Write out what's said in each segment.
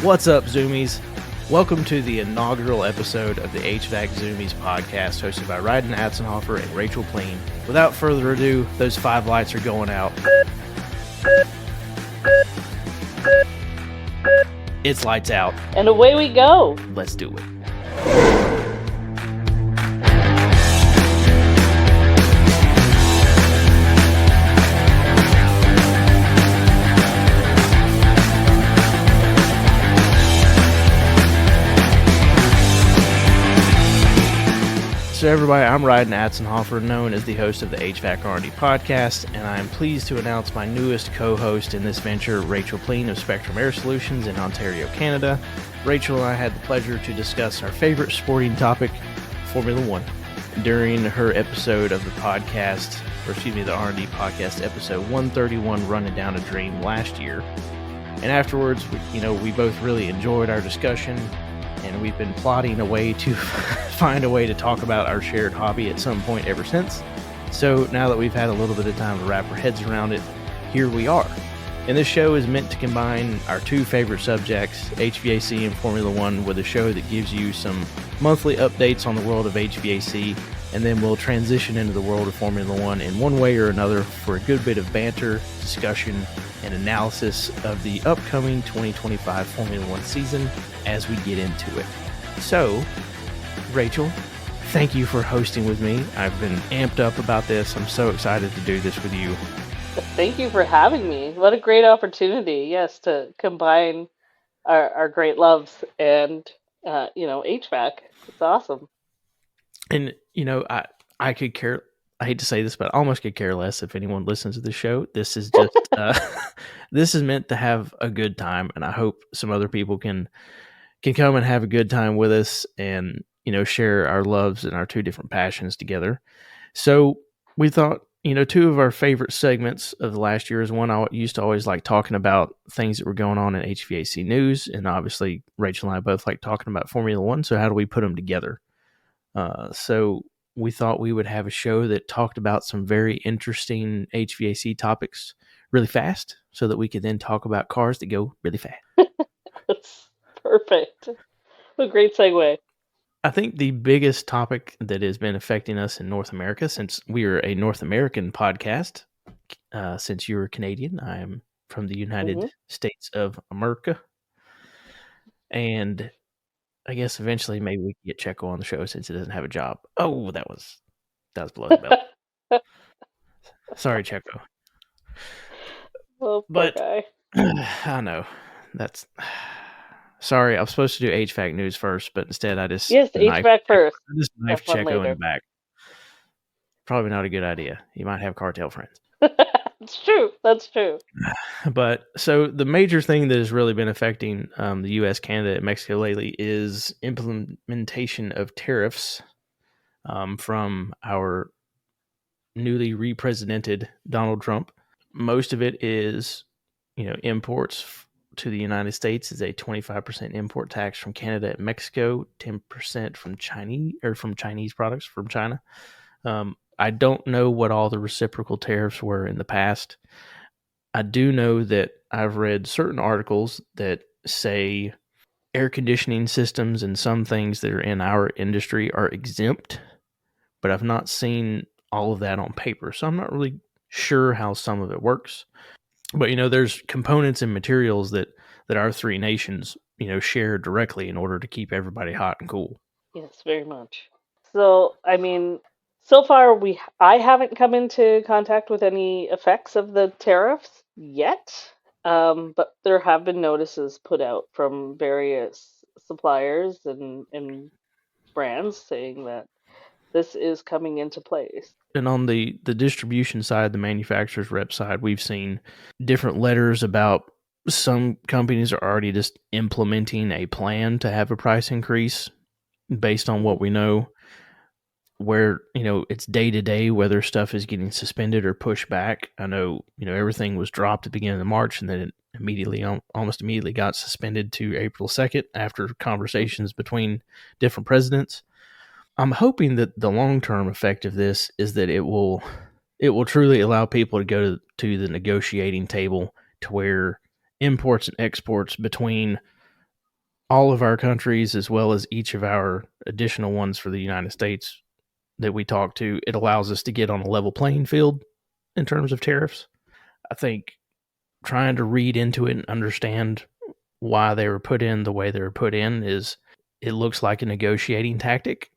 What's up, Zoomies? Welcome to the inaugural episode of the HVAC Zoomies podcast, hosted by Rhydon Atzenhoffer and Rachael Plein. Without further ado, those 5 lights are going out. It's lights out. And away we go. Let's do it. So everybody, I'm Rhydon Atzenhoffer, known as the host of the HVAC R&D podcast, and I am pleased to announce my newest co-host in this venture, Rachael Plein of Spectrum Air Solutions in Ontario, Canada. Rachael and I had the pleasure to discuss our favorite sporting topic, Formula One, during her episode of the podcast, the R&D podcast, episode 131, Running Down a Dream, last year. And afterwards, we both really enjoyed our discussion, and we've been plotting a way to find a way to talk about our shared hobby at some point ever since. So now that we've had a little bit of time to wrap our heads around it, here we are. And this show is meant to combine our two favorite subjects, HVAC and Formula One, with a show that gives you some monthly updates on the world of HVAC, and then we'll transition into the world of Formula One in one way or another for a good bit of banter, discussion, and analysis of the upcoming 2025 Formula One season as we get into it. So, Rachael, thank you for hosting with me. I've been amped up about this. I'm so excited to do this with you. Thank you for having me. What a great opportunity, yes, to combine our great loves and, HVAC. It's awesome. And, I could care, I hate to say this, but I almost could care less if anyone listens to the show. This is just, this is meant to have a good time, and I hope some other people can come and have a good time with us and, share our loves and our two different passions together. So we thought, two of our favorite segments of the last year is one I used to always like talking about things that were going on in HVAC news. And obviously Rachael and I both like talking about Formula One. So how do we put them together? So we thought we would have a show that talked about some very interesting HVAC topics really fast so that we could then talk about cars that go really fast. That's perfect. What a great segue. I think the biggest topic that has been affecting us in North America, since we are a North American podcast, since you're Canadian, I am from the United States of America. And I guess eventually maybe we can get Checo on the show since he doesn't have a job. Oh, that was below the belt. Sorry, Checo. Oh, but guy. I know that's sorry. I was supposed to do HVAC news first, but instead I just HVAC first. I just knifed Checo in the back. Probably not a good idea. He might have cartel friends. It's true. That's true. But so the major thing that has really been affecting the U.S., Canada, and Mexico lately is implementation of tariffs from our newly represidented Donald Trump. Most of it is, imports to the United States is a 25% import tax from Canada and Mexico, 10% from Chinese products from China. I don't know what all the reciprocal tariffs were in the past. I do know that I've read certain articles that say air conditioning systems and some things that are in our industry are exempt, but I've not seen all of that on paper. So I'm not really sure how some of it works. But, there's components and materials that our three nations, share directly in order to keep everybody hot and cool. Yes, very much. So, so far I haven't come into contact with any effects of the tariffs yet, but there have been notices put out from various suppliers and brands saying that this is coming into place. And on the distribution side, the manufacturer's rep side, we've seen different letters about some companies are already just implementing a plan to have a price increase based on what we know, where, it's day to day, whether stuff is getting suspended or pushed back. I know, everything was dropped at the beginning of March and then it almost immediately got suspended to April 2nd after conversations between different presidents. I'm hoping that the long-term effect of this is that it will truly allow people to go to the negotiating table to where imports and exports between all of our countries, as well as each of our additional ones for the United States that we talk to, it allows us to get on a level playing field in terms of tariffs. I think trying to read into it and understand why they were put in the way they were put in it looks like a negotiating tactic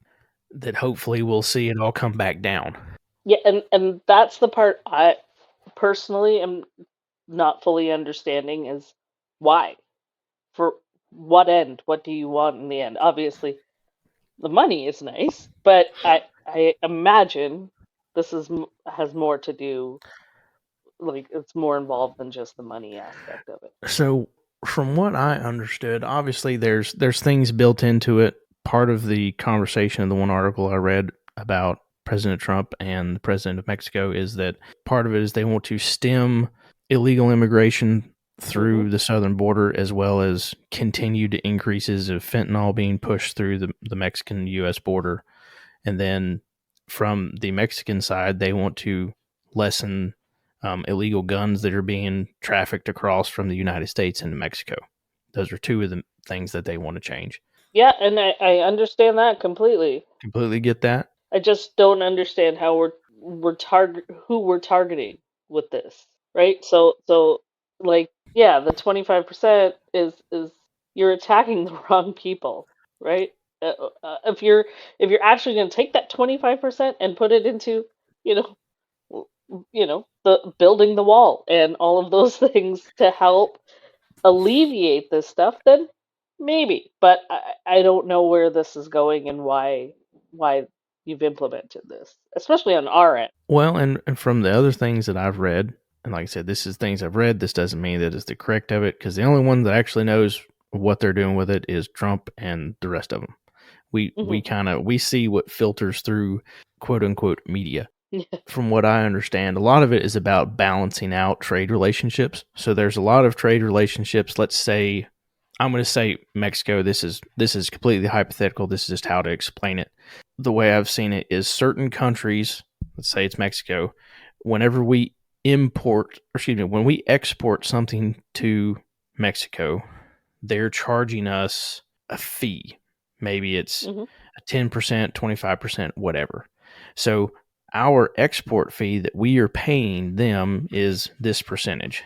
that hopefully we'll see it all come back down. Yeah, and that's the part I personally am not fully understanding is why. For what end? What do you want in the end? Obviously, the money is nice, but I imagine has more to do, like it's more involved than just the money aspect of it. So from what I understood, obviously there's things built into it. Part of the conversation in the one article I read about President Trump and the President of Mexico is that part of it is they want to stem illegal immigration through the southern border, as well as continued increases of fentanyl being pushed through the Mexican-U.S. border. And then from the Mexican side, they want to lessen illegal guns that are being trafficked across from the United States into Mexico. Those are two of the things that they want to change. Yeah, and I understand that completely. Completely get that. I just don't understand how who we're targeting with this, right? So like yeah, the 25% is you're attacking the wrong people, right? If you're actually going to take that 25% and put it into, you know, the building the wall and all of those things to help alleviate this stuff, then maybe. But I don't know where this is going and why you've implemented this, especially on our end. Well, and from the other things that I've read, and like I said, this is things I've read. This doesn't mean that it's the correct of it, because the only one that actually knows what they're doing with it is Trump and the rest of them. We see what filters through quote unquote media. From what I understand, a lot of it is about balancing out trade relationships. So there's a lot of trade relationships. Let's say, I'm going to say Mexico. This is completely hypothetical. This is just how to explain it. The way I've seen it is certain countries, let's say it's Mexico, whenever we when we export something to Mexico, they're charging us a fee. Maybe it's a 10%, 25%, whatever. So our export fee that we are paying them is this percentage.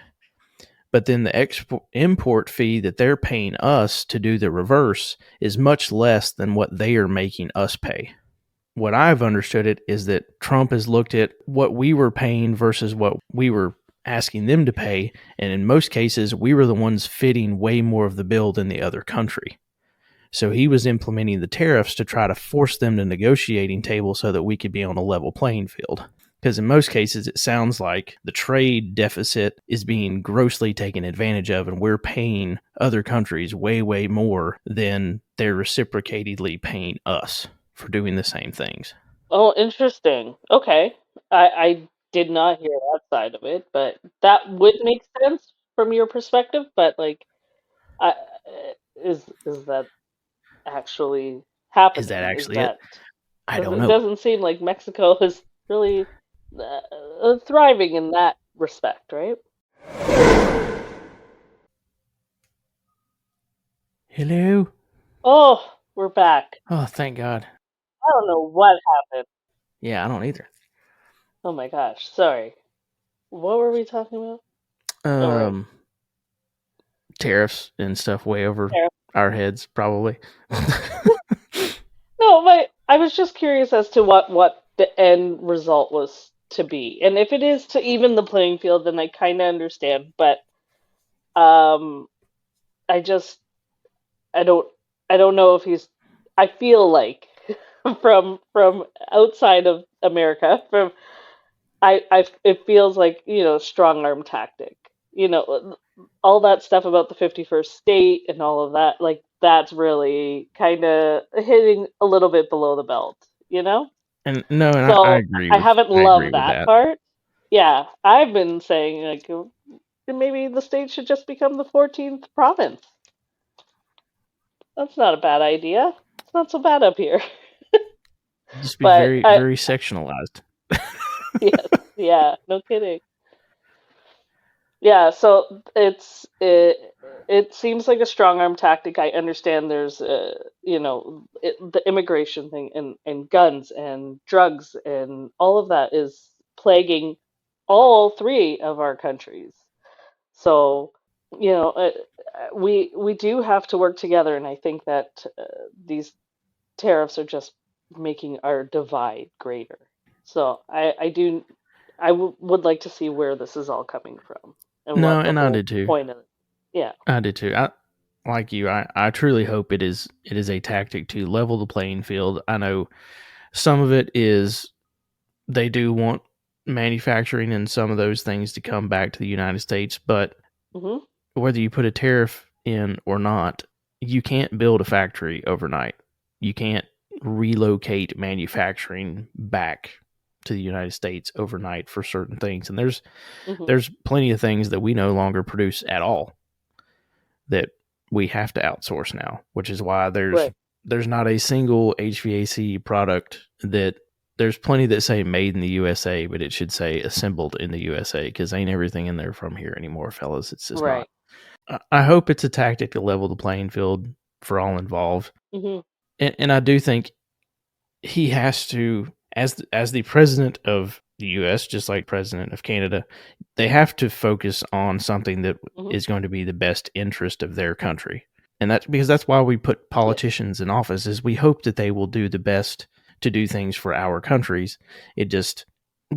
But then the import fee that they're paying us to do the reverse is much less than what they are making us pay. What I've understood it is that Trump has looked at what we were paying versus what we were asking them to pay, and in most cases, we were the ones fitting way more of the bill than the other country. So he was implementing the tariffs to try to force them to negotiating table so that we could be on a level playing field. Because in most cases, it sounds like the trade deficit is being grossly taken advantage of, and we're paying other countries way, way more than they're reciprocatedly paying us for doing the same things. Oh, interesting. Okay. I did not hear that side of it, but that would make sense from your perspective. But like, I, is that actually happening? Is that actually it? I don't Because it know. doesn't seem like Mexico is really thriving in that respect, right? Hello? Oh, we're back. Oh, thank God. I don't know what happened. Yeah, I don't either. Oh my gosh, sorry. What were we talking about? Oh, right. Tariffs and stuff way over Tariff. our heads, probably. No, I was just curious as to what the end result was to be, and if it is to even the playing field, then I kind of understand. But um, I just I don't I don't know if he's. I feel like from outside of America, it feels like, strong arm tactic. All that stuff about the 51st state and all of that, like that's really kind of hitting a little bit below the belt, you know? And no, and I So agree I with haven't I agree loved with that that. part. Yeah, I've been saying like maybe the state should just become the 14th province. That's not a bad idea. It's not so bad up here. Just be But very, very sectionalized. yes, yeah, no kidding. Yeah, so it seems like a strong arm tactic. I understand there's the immigration thing and guns and drugs and all of that is plaguing all three of our countries. So, we do have to work together, and I think that these tariffs are just making our divide greater. So would like to see where this is all coming from and No, what the and I whole did too. point of it. Yeah. I did too. I like you. I truly hope it is a tactic to level the playing field. I know some of it is they do want manufacturing and some of those things to come back to the United States, but Hmm. whether you put a tariff in or not, you can't build a factory overnight. You can't relocate manufacturing back to the United States overnight for certain things. And Hmm. there's plenty of things that we no longer produce at all that we have to outsource now, which is why there's Right. there's not a single HVAC product that there's plenty that say made in the USA, but it should say assembled in the USA because ain't everything in there from here anymore, fellas. It's just not. Right. I hope it's a tactic to level the playing field for all involved, Hmm. and I do think he has to, as the president of the U.S., just like president of Canada, they have to focus on something that Hmm. is going to be the best interest of their country, and that's because that's why we put Yes. politicians in office. Is we hope that they will do the best to do things for our countries. It just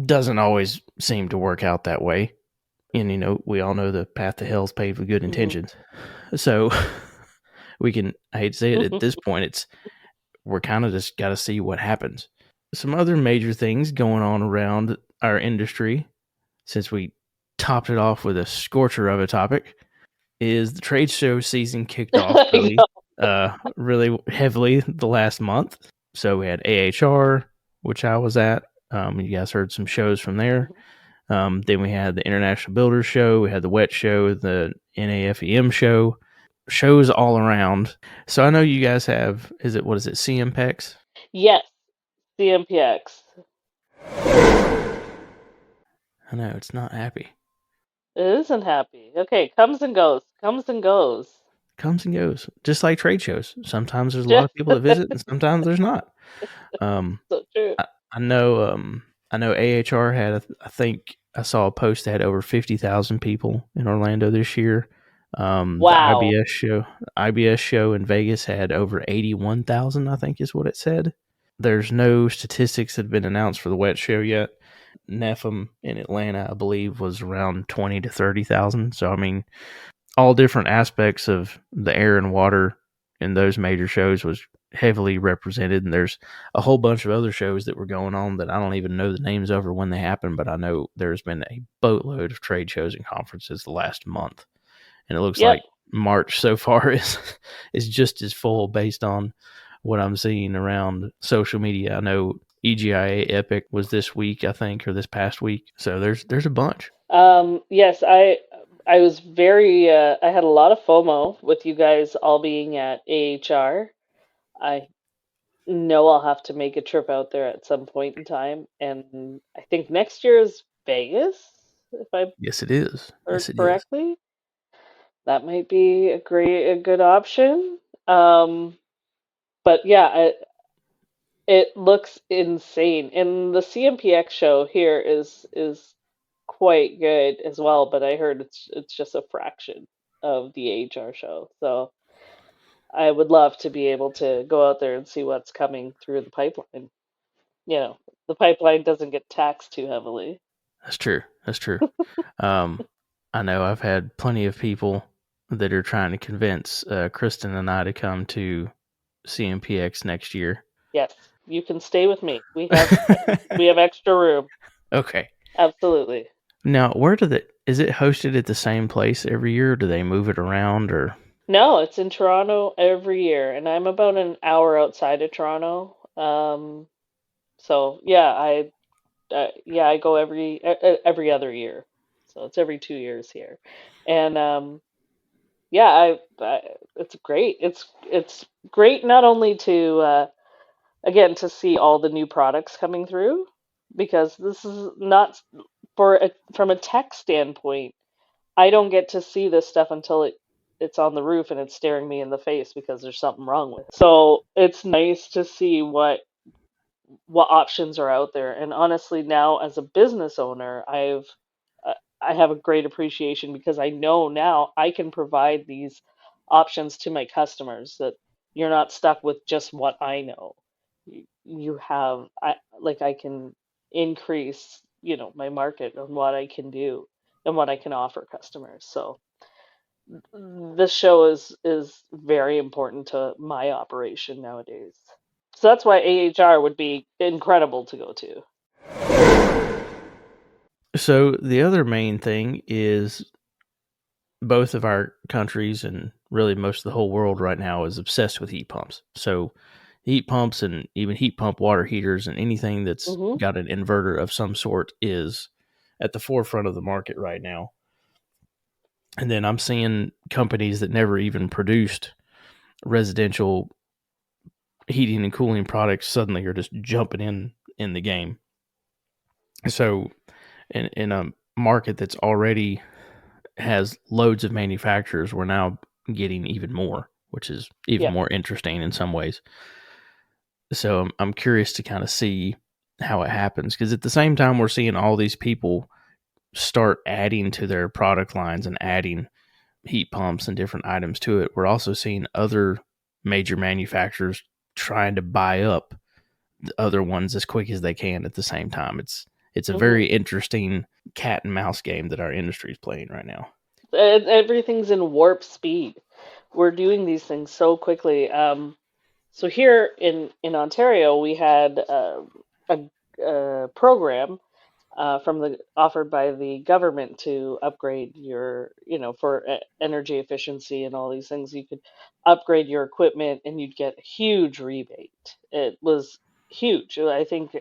doesn't always seem to work out that way. And we all know the path to hell is paved with good Hmm. intentions. So we can, I hate to say it, at this point, we're kind of just got to see what happens. Some other major things going on around our industry, since we topped it off with a scorcher of a topic, is the trade show season kicked off I know. really heavily the last month. So we had AHR, which I was at. You guys heard some shows from there. Then we had the International Builders Show, we had the Wet Show, the NAFEM show, shows all around. So I know you guys have, what is it, CMPEX? Yes. CMPX. I know, it's not happy. It isn't happy. Okay, comes and goes. Comes and goes. Comes and goes, just like trade shows. Sometimes there's a lot of people that visit, and sometimes there's not. Um, So true. I, I know, I know AHR had, I think I saw a post that had over 50,000 people in Orlando this year. The Wow. IBS show in Vegas had over 81,000, I think is what it said. There's no statistics that have been announced for the Wet Show yet. NEFM in Atlanta, I believe, was around 20 to 30,000. So I mean, all different aspects of the air and water in those major shows was heavily represented. And there's a whole bunch of other shows that were going on that I don't even know the names of or when they happened, but I know there's been a boatload of trade shows and conferences the last month. And it looks Yep. like March so far is just as full based on what I'm seeing around social media. I know EGIA Epic was this week, I think, or this past week. So there's a bunch. Yes, I was very I had a lot of FOMO with you guys all being at AHR. I know I'll have to make a trip out there at some point in time, and I think next year is Vegas, if I Yes, it is. heard Yes, it is. correctly. That might be a good option. Um, but yeah, it looks insane. And the CMPX show here is quite good as well, but I heard it's just a fraction of the HR show. So I would love to be able to go out there and see what's coming through the pipeline. You know, the pipeline doesn't get taxed too heavily. That's true. That's true. Um, I know I've had plenty of people that are trying to convince Kristen and I to come to CMPX next year. Yes, you can stay with me. We have extra room. Okay. Absolutely. Now, is it hosted at the same place every year? Or do they move it around or? No, it's in Toronto every year, and I'm about an hour outside of Toronto. So yeah, I go every other year. So it's every 2 years here, and yeah, it's great. It's great not only to again to see all the new products coming through because this is not from a tech standpoint. I don't get to see this stuff until it's on the roof and it's staring me in the face because there's something wrong with it. So it's nice to see what options are out there. And honestly, now as a business owner, uh, I have a great appreciation because I know now I can provide these options to my customers, that you're not stuck with just what I know. You have, I can increase, my market and what I can do and what I can offer customers. So this show is very important to my operation nowadays. So that's why AHR would be incredible to go to. So the other main thing is both of our countries and really most of the whole world right now is obsessed with heat pumps. So heat pumps and even heat pump water heaters and anything that's Hmm. got an inverter of some sort is at the forefront of the market right now. And then I'm seeing companies that never even produced residential heating and cooling products suddenly are just jumping in the game. So in a market that's already has loads of manufacturers, we're now getting even more, which is even Yeah. more interesting in some ways. So I'm curious to kind of see how it happens, because at the same time we're seeing all these people start adding to their product lines and adding heat pumps and different items to it. We're also seeing other major manufacturers trying to buy up the other ones as quick as they can at the same time. It's a Hmm. very interesting cat and mouse game that our industry is playing right now. Everything's in warp speed. We're doing these things so quickly. So here in Ontario, we had a program from the offered by the government to upgrade your, for energy efficiency and all these things. You could upgrade your equipment and you'd get a huge rebate. It was huge. I think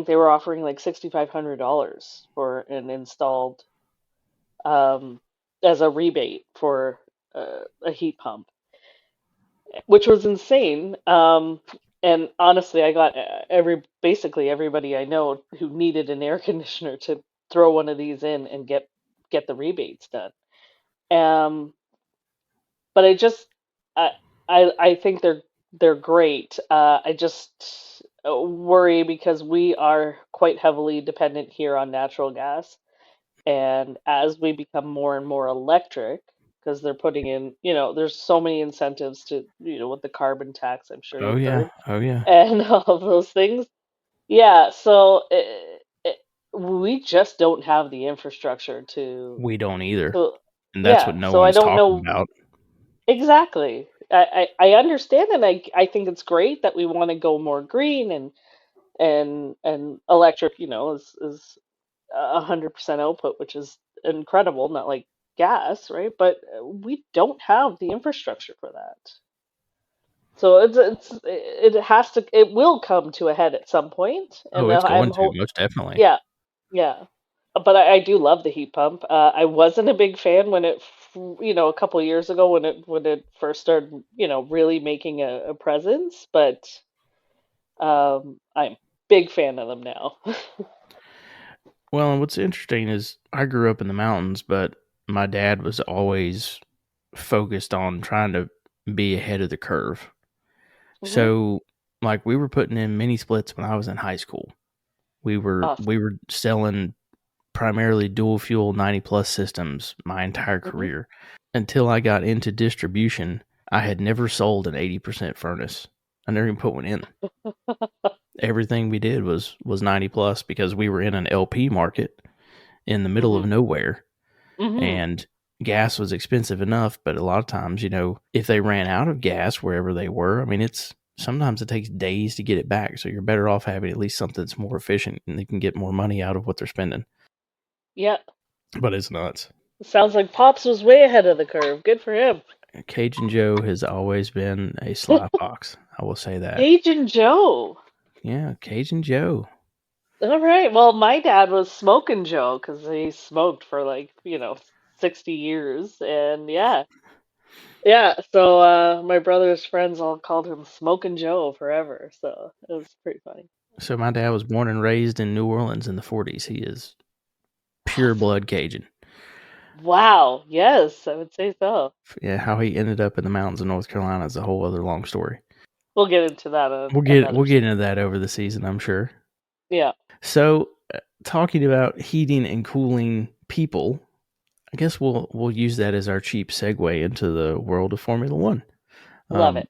they were offering like $6,500 for an installed, um, as a rebate for a heat pump, which was insane. And honestly, I got basically everybody I know who needed an air conditioner to throw one of these in and get the rebates done. Um, but I I think they're great. I just worry because we are quite heavily dependent here on natural gas. And as we become more and more electric, because they're putting in, there's so many incentives to, with the carbon tax, I'm sure Oh you've yeah, heard, oh yeah. and all of those things. Yeah, so we just don't have the infrastructure We don't either, to, and that's what yeah, no so I one's don't talking know about. exactly. I understand, and I think it's great that we want to go more green, and electric, is 100% output, which is incredible, not like gas, right? But we don't have the infrastructure for that. So it will come to a head at some point, Oh, and it's going to, hope, most definitely. yeah, yeah. But I do love the heat pump. I wasn't a big fan when a couple years ago when it first started, really making a presence. But I'm big fan of them now. Well, and what's interesting is I grew up in the mountains, but my dad was always focused on trying to be ahead of the curve. Hmm. So, like, we were putting in mini splits when I was in high school. We were Awesome. we were selling primarily dual fuel 90 plus systems my entire Hmm. career. Until I got into distribution, I had never sold an 80% furnace. I never even put one in. Everything we did was 90 plus because we were in an LP market in the middle of Hmm. nowhere, Hmm. and gas was expensive enough, but a lot of times, if they ran out of gas wherever they were, I mean, it's sometimes it takes days to get it back. So you're better off having at least something that's more efficient and they can get more money out of what they're spending. Yeah. But it's nuts. Sounds like Pops was way ahead of the curve. Good for him. Cajun Joe has always been a sly fox. I will say that. Agent Joe. Yeah, Cajun Joe. All right. Well, my dad was Smoking Joe because he smoked for like, 60 years. And yeah. Yeah. So my brother's friends all called him Smoking Joe forever. So it was pretty funny. So my dad was born and raised in New Orleans in the 40s. He is pure Awesome. blood Cajun. Wow. Yes, I would say so. Yeah, how he ended up in the mountains of North Carolina is a whole other long story. We'll get into that We'll another get season. into that over the season, I'm sure. Yeah. So, talking about heating and cooling people, I guess we'll use that as our cheap segue into the world of Formula One. Love it.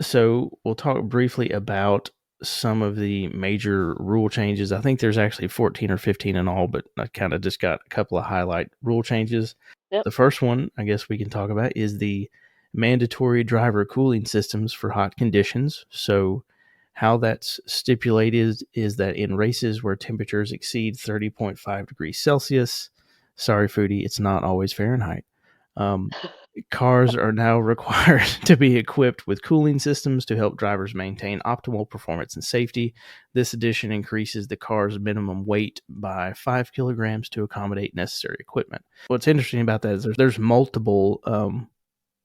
So we'll talk briefly about some of the major rule changes. I think there's actually 14 or 15 in all, but I kind of just got a couple of highlight rule changes. Yep. The first one, I guess we can talk about, is the mandatory driver cooling systems for hot conditions. So, how that's stipulated is that in races where temperatures exceed 30.5 degrees Celsius, sorry, foodie, it's not always Fahrenheit. Um, Cars are now required to be equipped with cooling systems to help drivers maintain optimal performance and safety. This addition increases the car's minimum weight by 5 kilograms to accommodate necessary equipment. What's interesting about that is there's multiple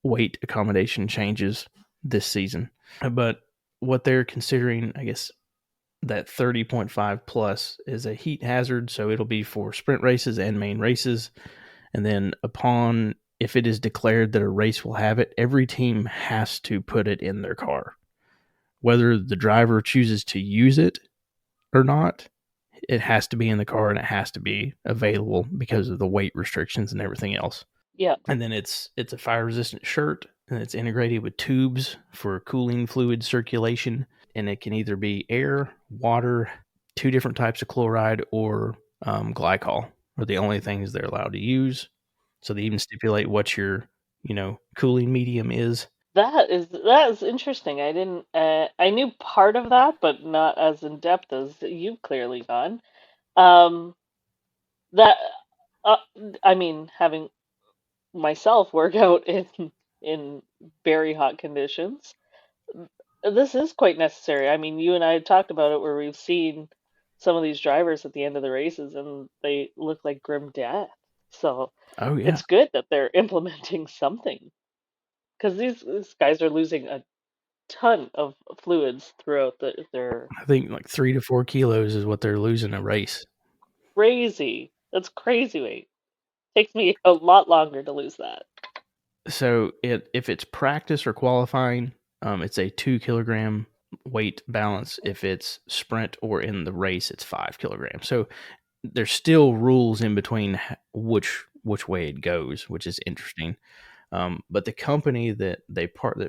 weight accommodation changes this season, but what they're considering, I guess, that 30.5 plus is a heat hazard, so it'll be for sprint races and main races. And then if it is declared that a race will have it, every team has to put it in their car. Whether the driver chooses to use it or not, it has to be in the car and it has to be available because of the weight restrictions and everything else. Yeah. And then it's a fire resistant shirt, and it's integrated with tubes for cooling fluid circulation, and it can either be air, water, 2 different types of chloride, or glycol are the only things they're allowed to use. So they even stipulate what your cooling medium is. That is interesting. I didn't I knew part of that, but not as in depth as you've clearly gone. Um that uh, I mean, having myself work out in very hot conditions, this is quite necessary. I mean, you and I have talked about it where we've seen some of these drivers at the end of the races and they look like grim death. So Oh yeah, it's good that they're implementing something because these guys are losing a ton of fluids throughout their I think like 3 to 4 kilos is what they're losing a race. crazy. That's crazy weight. Takes me a lot longer to lose that. So if it's practice or qualifying, it's a 2 kilogram weight balance. If it's sprint or in the race, it's 5 kilograms. So there's still rules in between which way it goes, which is interesting. But the company that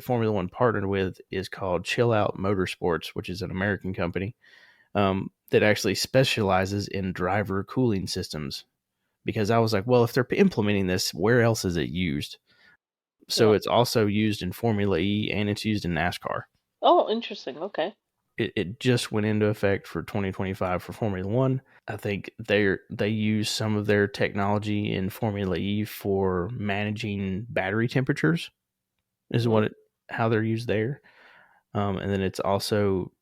Formula One partnered with is called Chill Out Motorsports, which is an American company that actually specializes in driver cooling systems. Because I was like, well, if they're implementing this, where else is it used? So Yeah. it's also used in Formula E and it's used in NASCAR. Oh, interesting. Okay. It just went into effect for 2025 for Formula One. I think they use some of their technology in Formula E for managing battery temperatures, is Hmm. how they're used there. And then it's also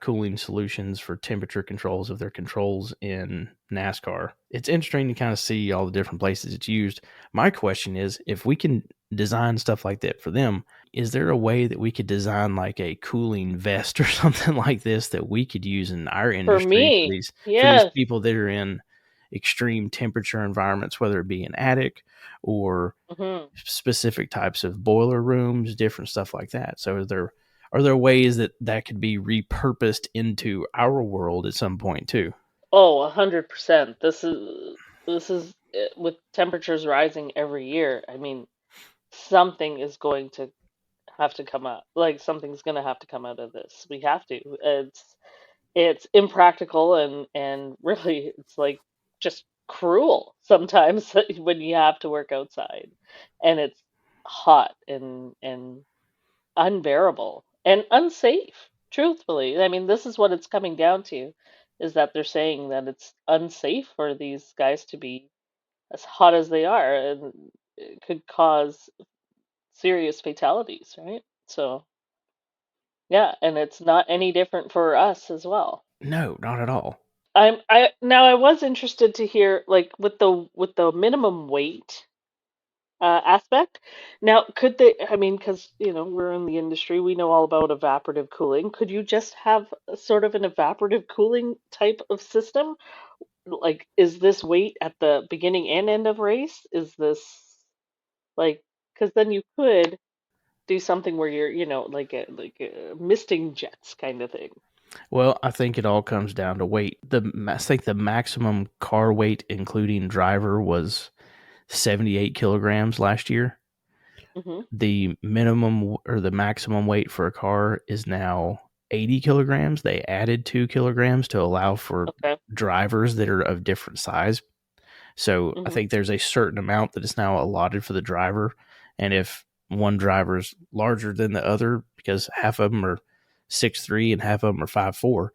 cooling solutions for temperature controls of their controls in NASCAR. It's interesting to kind of see all the different places it's used. My question is, if we can design stuff like that for them, is there a way that we could design like a cooling vest or something like this that we could use in our For industry for me, these yes. people that are in extreme temperature environments, whether it be an attic or Hmm. specific types of boiler rooms, different stuff like that. So are there ways that could be repurposed into our world at some point too? Oh, 100%. This is with temperatures rising every year. I mean, something is going to have to come out. Like something's going to have to come out of this. We have to. It's impractical and really it's like just cruel sometimes when you have to work outside and it's hot and unbearable and unsafe, truthfully. I mean, this is what it's coming down to, is that they're saying that it's unsafe for these guys to be as hot as they are, and it could cause serious fatalities, right? So, yeah, and it's not any different for us as well. No, not at all. I was interested to hear like with the minimum weight aspect. Now, could they, I mean, because, we're in the industry, we know all about evaporative cooling. Could you just have a sort of an evaporative cooling type of system? like, is this weight at the beginning and end of race? Is this like, because then you could do something where you're, like a misting jets kind of thing. Well, I think it all comes down to weight. I think the maximum car weight, including driver, was 78 kilograms last year. Hmm. The minimum or the maximum weight for a car is now 80 kilograms. They added 2 kilograms to allow for Okay. drivers that are of different size. So I Hmm. think there's a certain amount that is now allotted for the driver. And if one driver's larger than the other, because half of them are 6'3" and half of them are 5'4",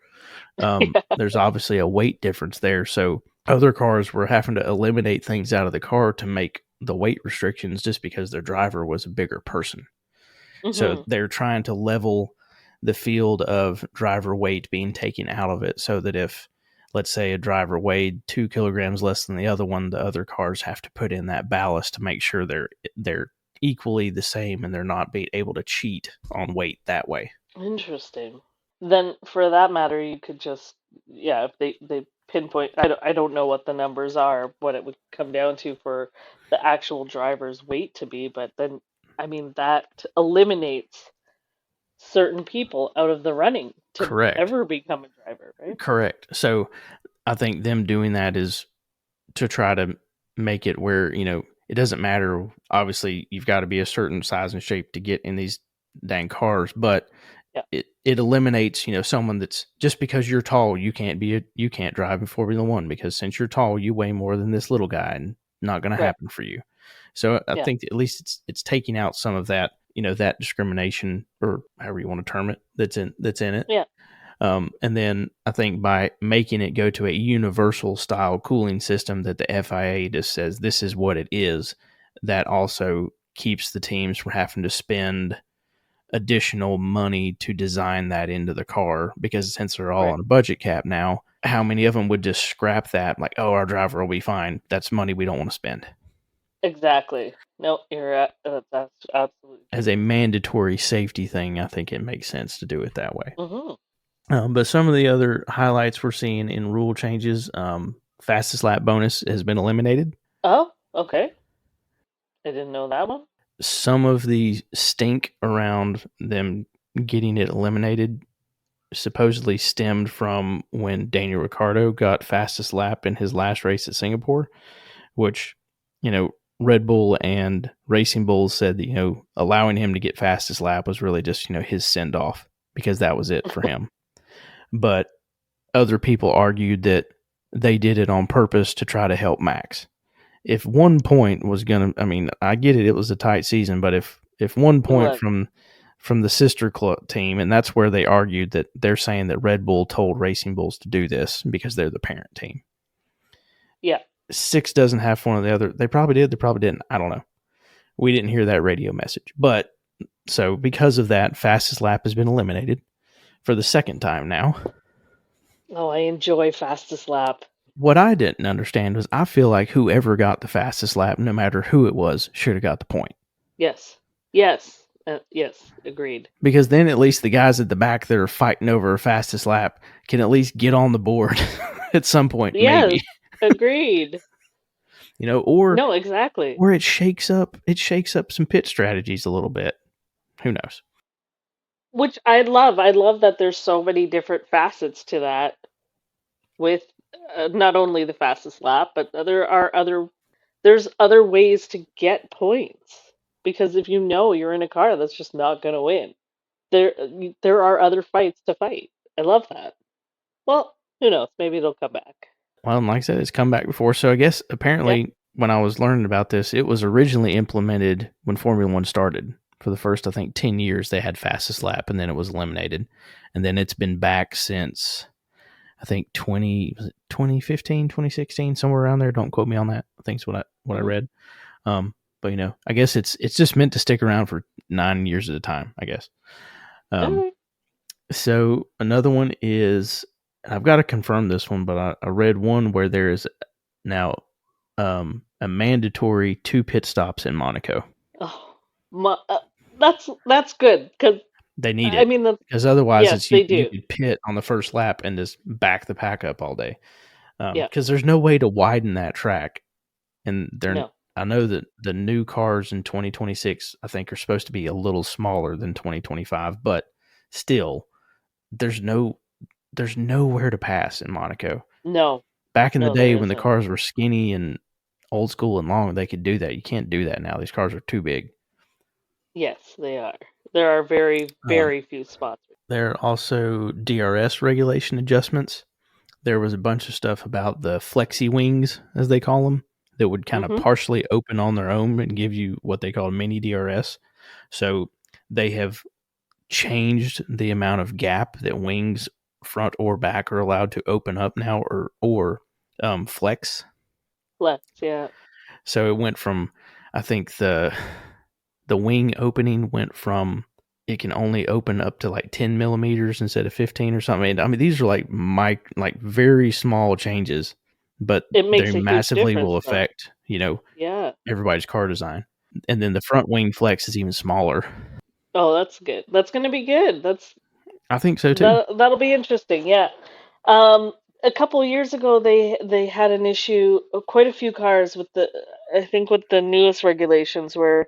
Yeah. there's obviously a weight difference there. So other cars were having to eliminate things out of the car to make the weight restrictions just because their driver was a bigger person. So Hmm. they're trying to level the field of driver weight being taken out of it so that if, let's say, a driver weighed 2 kilograms less than the other one, the other cars have to put in that ballast to make sure they're equally the same and they're not being able to cheat on weight that way. Interesting. Then, for that matter, you could just, yeah, if they pinpoint, I don't know what the numbers are, what it would come down to for the actual driver's weight to be, but then, I mean, that eliminates certain people out of the running to Correct. ever become a driver, right? Correct. So I think them doing that is to try to make it where, it doesn't matter. Obviously, you've got to be a certain size and shape to get in these dang cars, but Yeah. it eliminates, someone that's just because you're tall, you can't drive in Formula One because since you're tall, you weigh more than this little guy and not going to Right. happen for you. So I Yeah. think at least it's taking out some of that, that discrimination or however you want to term it that's in it. Yeah. And then I think by making it go to a universal style cooling system that the FIA just says this is what it is, that also keeps the teams from having to spend additional money to design that into the car because since they're all Right. on a budget cap now, how many of them would just scrap that like, oh, our driver will be fine. That's money we don't want to spend. Exactly. No, that's absolutely As true. a mandatory safety thing, I think it makes sense to do it that way. Hmm. But some of the other highlights we're seeing in rule changes, fastest lap bonus has been eliminated. Oh, okay. I didn't know that one. Some of the stink around them getting it eliminated supposedly stemmed from when Daniel Ricciardo got fastest lap in his last race at Singapore, which, Red Bull and Racing Bulls said that, allowing him to get fastest lap was really just, his send off because that was it for him. But other people argued that they did it on purpose to try to help Max. If 1 point was going to, I mean, I get it, it was a tight season, but if 1 point What? from the sister club team, and that's where they argued that they're saying that Red Bull told Racing Bulls to do this because they're the parent team. Yeah. 6 doesn't have one of the other. They probably did. They probably didn't. I don't know. We didn't hear that radio message. But so because of that, fastest lap has been eliminated for the second time now. Oh, I enjoy fastest lap. What I didn't understand was I feel like whoever got the fastest lap, no matter who it was, should have got the point. Yes. Yes. Yes. Agreed. Because then at least the guys at the back that are fighting over fastest lap can at least get on the board at some point, Yes. maybe. Agreed. Or No, exactly. it shakes up some pit strategies a little bit. Who knows? Which I love. I love that there's so many different facets to that with not only the fastest lap, but there's other ways to get points. Because if you know you're in a car that's just not going to win, there are other fights to fight. I love that. Well, who knows? Maybe it'll come back. Well, like I said, it's come back before. So I guess Yeah. apparently when I was learning about this, it was originally implemented when Formula One started. For the first, I think, 10 years, they had fastest lap, and then it was eliminated. And then it's been back since, I think, 2015, 2016, somewhere around there. Don't quote me on that. I think it's what I Hmm. read. But, I guess it's just meant to stick around for 9 years at a time, I guess. Okay. So another one is, and I've got to confirm this one, but I read one where there is now a mandatory 2 pit stops in Monaco. Oh, that's good because They need I it mean because otherwise yes, it's they you do. could pit on the first lap and just back the pack up all day. Yeah. because there's no way to widen that track. And No. I know that the new cars in 2026, I think, are supposed to be a little smaller than 2025, but still, there's nowhere to pass in Monaco. No. Back in the No, there day when the isn't. cars were skinny and old school and long, they could do that. You can't do that now. These cars are too big. Yes, they are. There are very, Um, very few spots. there are also DRS regulation adjustments. There was a bunch of stuff about the flexi wings, as they call them, that would kind of Mm-hmm. partially open on their own and give you what they call mini DRS. So they have changed the amount of gap that wings front or back are allowed to open up now, or flex. Flex, yeah. So it went from, I think the wing opening went from, it can only open up to like 10 millimeters instead of 15 or something. I mean, these are like very small changes, but It they makes a huge massively will difference, though. affect, Yeah. everybody's car design. And then the front wing flex is even smaller. Oh, that's good. That's going to be good. I think so too. That'll be interesting. Yeah. Um, a couple of years ago, they had an issue, quite a few cars with I think with the newest regulations where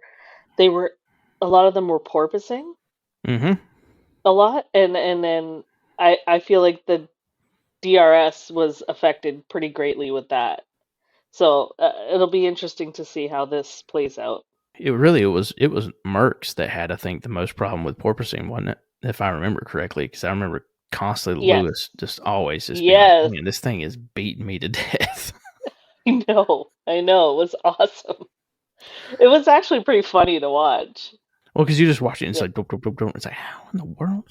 they were, a lot of them were porpoising Mm-hmm. a lot, and then I feel like the DRS was affected pretty greatly with that. So it'll be interesting to see how this plays out. It was Merckx that had, I think, the most problem with porpoising, wasn't it? If I remember correctly, because I remember constantly Yes. Lewis just always just being like, Yes. man, this thing is beating me to death. I know. I know. It was awesome. It was actually pretty funny to watch. Well, because you just watch it and it's Yeah. like, doop, doop, doop, doop. It's like, how in the world?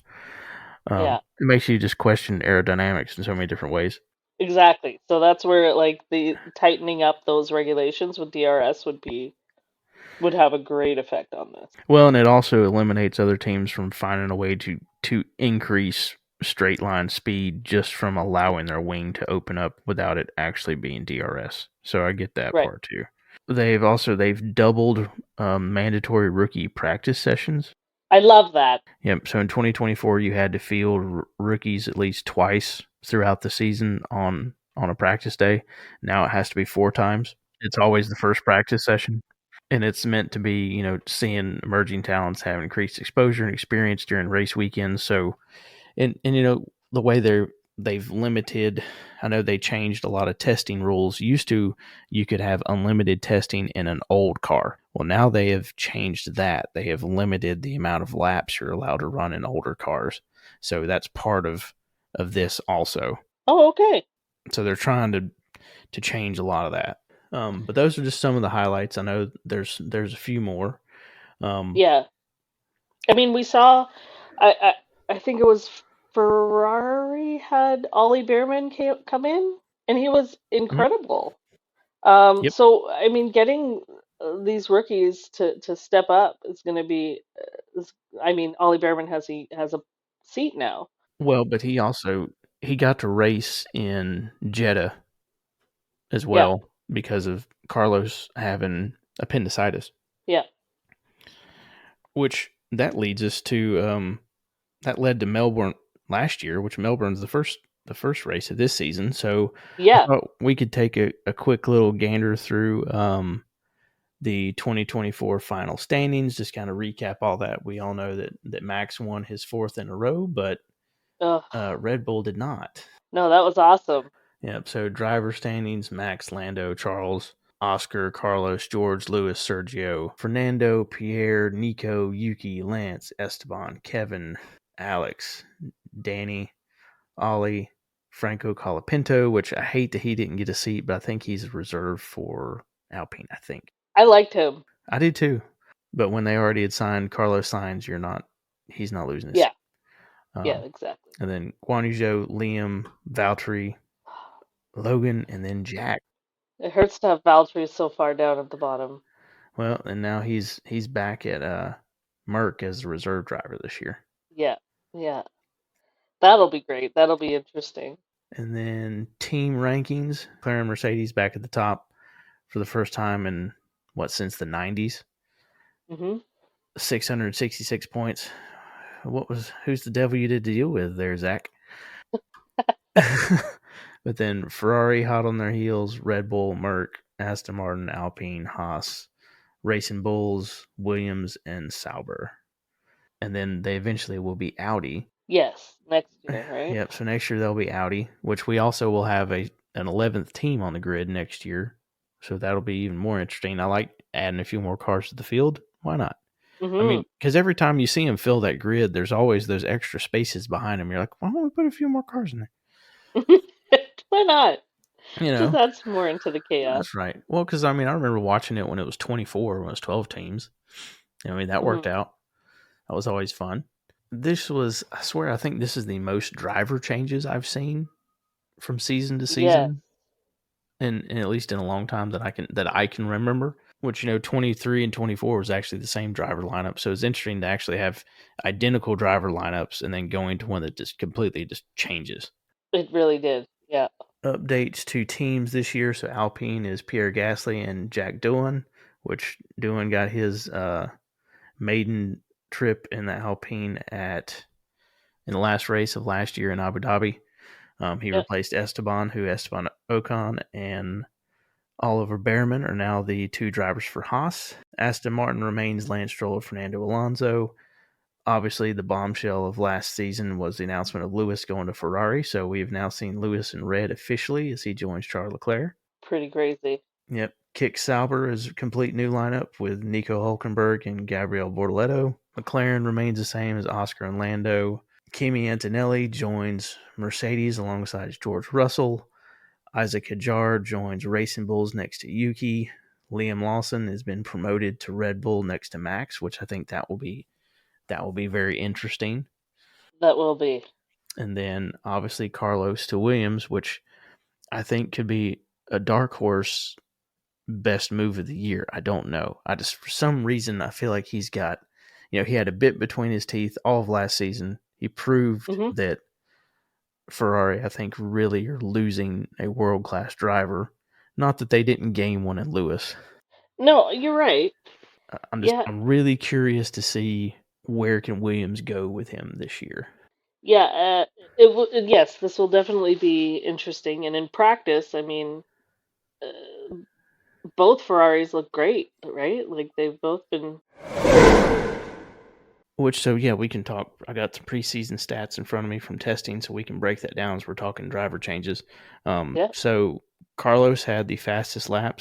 Yeah. It makes you just question aerodynamics in so many different ways. Exactly. So that's where like the tightening up those regulations with DRS would have a great effect on this. Well, and it also eliminates other teams from finding a way to increase straight line speed just from allowing their wing to open up without it actually being DRS. So I get that Right. part too. They've doubled mandatory rookie practice sessions. I love that. Yep. So in 2024, you had to field rookies at least twice throughout the season on a practice day. Now it has to be 4 times. It's always the first practice session, and it's meant to be, seeing emerging talents have increased exposure and experience during race weekends. So, and the way they've limited, I know they changed a lot of testing rules. Used to, you could have unlimited testing in an old car. Well, now they have changed that. They have limited the amount of laps you're allowed to run in older cars. So that's part of this also. Oh, okay. So they're trying to change a lot of that. But those are just some of the highlights. I know there's a few more. Yeah. I mean, we saw I think it was Ferrari had Ollie Behrman come in and he was Mhm. incredible. Yep. So I mean, getting these rookies to step up is going to be. I mean, Ollie Behrman has a seat now. Well, but he got to race in Jeddah as Yeah, well because of Carlos having appendicitis, yeah, which that leads us to that led to Melbourne last year, which Melbourne's the first race of this season. So I yeah. thought we could take a quick little gander through the 2024 final standings, just kind of recap all that. We all know that Max won his 4th in a row, but Ugh, Red Bull did not. no, that was awesome. Yep. So driver standings: Max, Lando, Charles, Oscar, Carlos, George, Lewis, Sergio, Fernando, Pierre, Nico, Yuki, Lance, Esteban, Kevin, Alex, Danny, Ollie, Franco Colapinto, which I hate that he didn't get a seat, but I think he's reserved for Alpine, I think. I liked him. I did too. But when they already had signed Carlos Sainz, he's not losing his Yeah, seat. yeah, exactly. And then Guan Yu Zhou, Liam, Valtteri, Logan, and then Jack. It hurts to have Valtteri so far down at the bottom. Well, and now he's back at Merck as the reserve driver this year. Yeah, yeah. That'll be great. That'll be interesting. And then team rankings: McLaren, Mercedes back at the top for the first time in since the 90s. Hmm. 666 points. Who's the devil you did to deal with there, Zach? But then Ferrari hot on their heels, Red Bull, Merck, Aston Martin, Alpine, Haas, Racing Bulls, Williams, and Sauber. And then they eventually will be Audi. Yes, next year, right? Yep. So next year they'll be Audi, which we also will have an 11th team on the grid next year. So that'll be even more interesting. I like adding a few more cars to the field. Why not? I Mm-hmm. mean, because every time you see them fill that grid, there's always those extra spaces behind them. You're like, why don't we put a few more cars in there? Why not? You Just know, adds more into the chaos. that's right. Well, because I mean, I remember watching it when it was 24, when it was 12 teams. I mean, that worked Mm-hmm. out. That was always fun. This was, I swear, I think this is the most driver changes I've seen from season to Yes, season, and at least in a long time that I can remember. Which 23 and 24 was actually the same driver lineup, so it's interesting to actually have identical driver lineups and then going to one that just completely just changes. it really did. Yeah. Updates to teams this year. So Alpine is Pierre Gasly and Jack Doohan, which Doohan got his maiden trip in the Alpine in the last race of last year in Abu Dhabi. He Yep. replaced Esteban Ocon and Oliver Behrman are now the two drivers for Haas. Aston Martin remains Lance Stroll and Fernando Alonso. Obviously, the bombshell of last season was the announcement of Lewis going to Ferrari. So we have now seen Lewis in red officially as he joins Charles Leclerc. Pretty crazy. Yep. Kick Sauber is a complete new lineup with Nico Hulkenberg and Gabriel Bortoleto. McLaren remains the same as Oscar and Lando. Kimi Antonelli joins Mercedes alongside George Russell. Isaac Hadjar joins Racing Bulls next to Yuki. Liam Lawson has been promoted to Red Bull next to Max, which I think that will be very interesting. That will be. And then obviously Carlos to Williams, which I think could be a dark horse best move of the year. I don't know. I just, for some reason, I feel like he's got, he had a bit between his teeth all of last season. He proved Mm-hmm. that Ferrari, I think, really are losing a world class driver. Not that they didn't gain one in Lewis. No, you're right. Yeah, I'm really curious to see where can Williams go with him this year. yeah. Yes, this will definitely be interesting. And in practice, I mean, uh, both Ferraris look great, right? Like they've both been. Which, so yeah, we can talk. I got some preseason stats in front of me from testing, so we can break that down as we're talking driver changes. Yeah, So Carlos had the fastest lap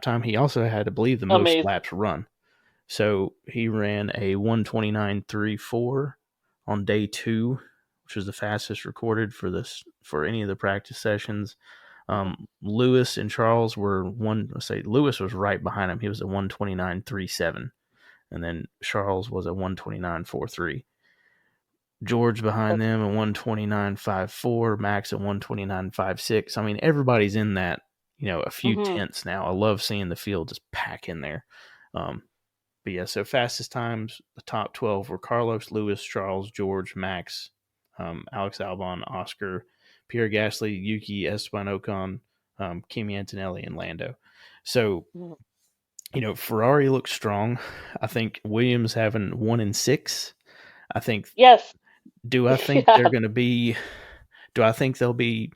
time. He also had, I believe, the most amazing. laps run. So he ran a 129.34 on day 2, which was the fastest recorded for any of the practice sessions. Mhm. Lewis and Charles were Lewis was right behind him. He was a 129.37. And then Charles was a 129.43. George behind them a 129.54. Max at 129.56. I mean, everybody's in that, a few Mm-hmm. tenths now. I love seeing the field just pack in there. But yeah, so fastest times, the top 12 were Carlos, Lewis, Charles, George, Max, Alex Albon, Oscar, Pierre Gasly, Yuki, Esteban Ocon, Kimi Antonelli, and Lando. So, Ferrari looks strong. I think Williams having 1 and 6. I think. Yes. Do I think Yeah. they're going to be? Do I think they'll be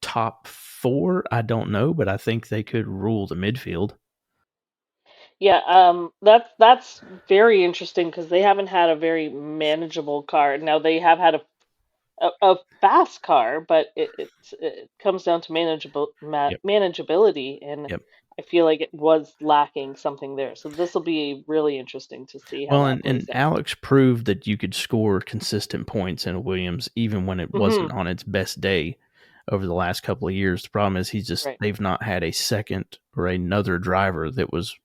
top 4? I don't know, but I think they could rule the midfield. Yeah, that's very interesting because they haven't had a very manageable car. Now they have had a fast car, but it comes down to Yep. manageability, and Yep. I feel like it was lacking something there. So this will be really interesting to see how Well, that and plays out. Alex proved that you could score consistent points in a Williams even when it Hmm. wasn't on its best day over the last couple of years. The problem is Right. they've not had a second or another driver that was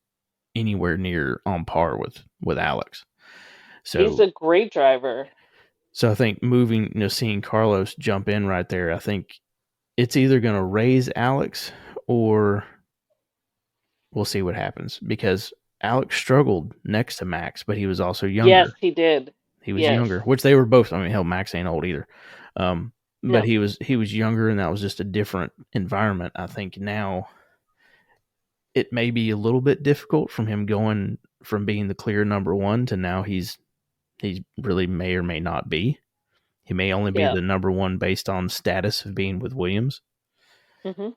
anywhere near on par with Alex. He's So a great driver. I think seeing Carlos jump in right there, I think it's either going to raise Alex or we'll see what happens because Alex struggled next to Max, but he was also Yes, younger. he did. He was Yes. younger, which they were both. I mean, hell, Max ain't old either. But No. he was younger, and that was just a different environment. I think now it may be a little bit difficult from him going from being the clear number 1 to now he's really may or may not be. He may only be Yeah. the number 1 based on status of being with Williams. Hmm.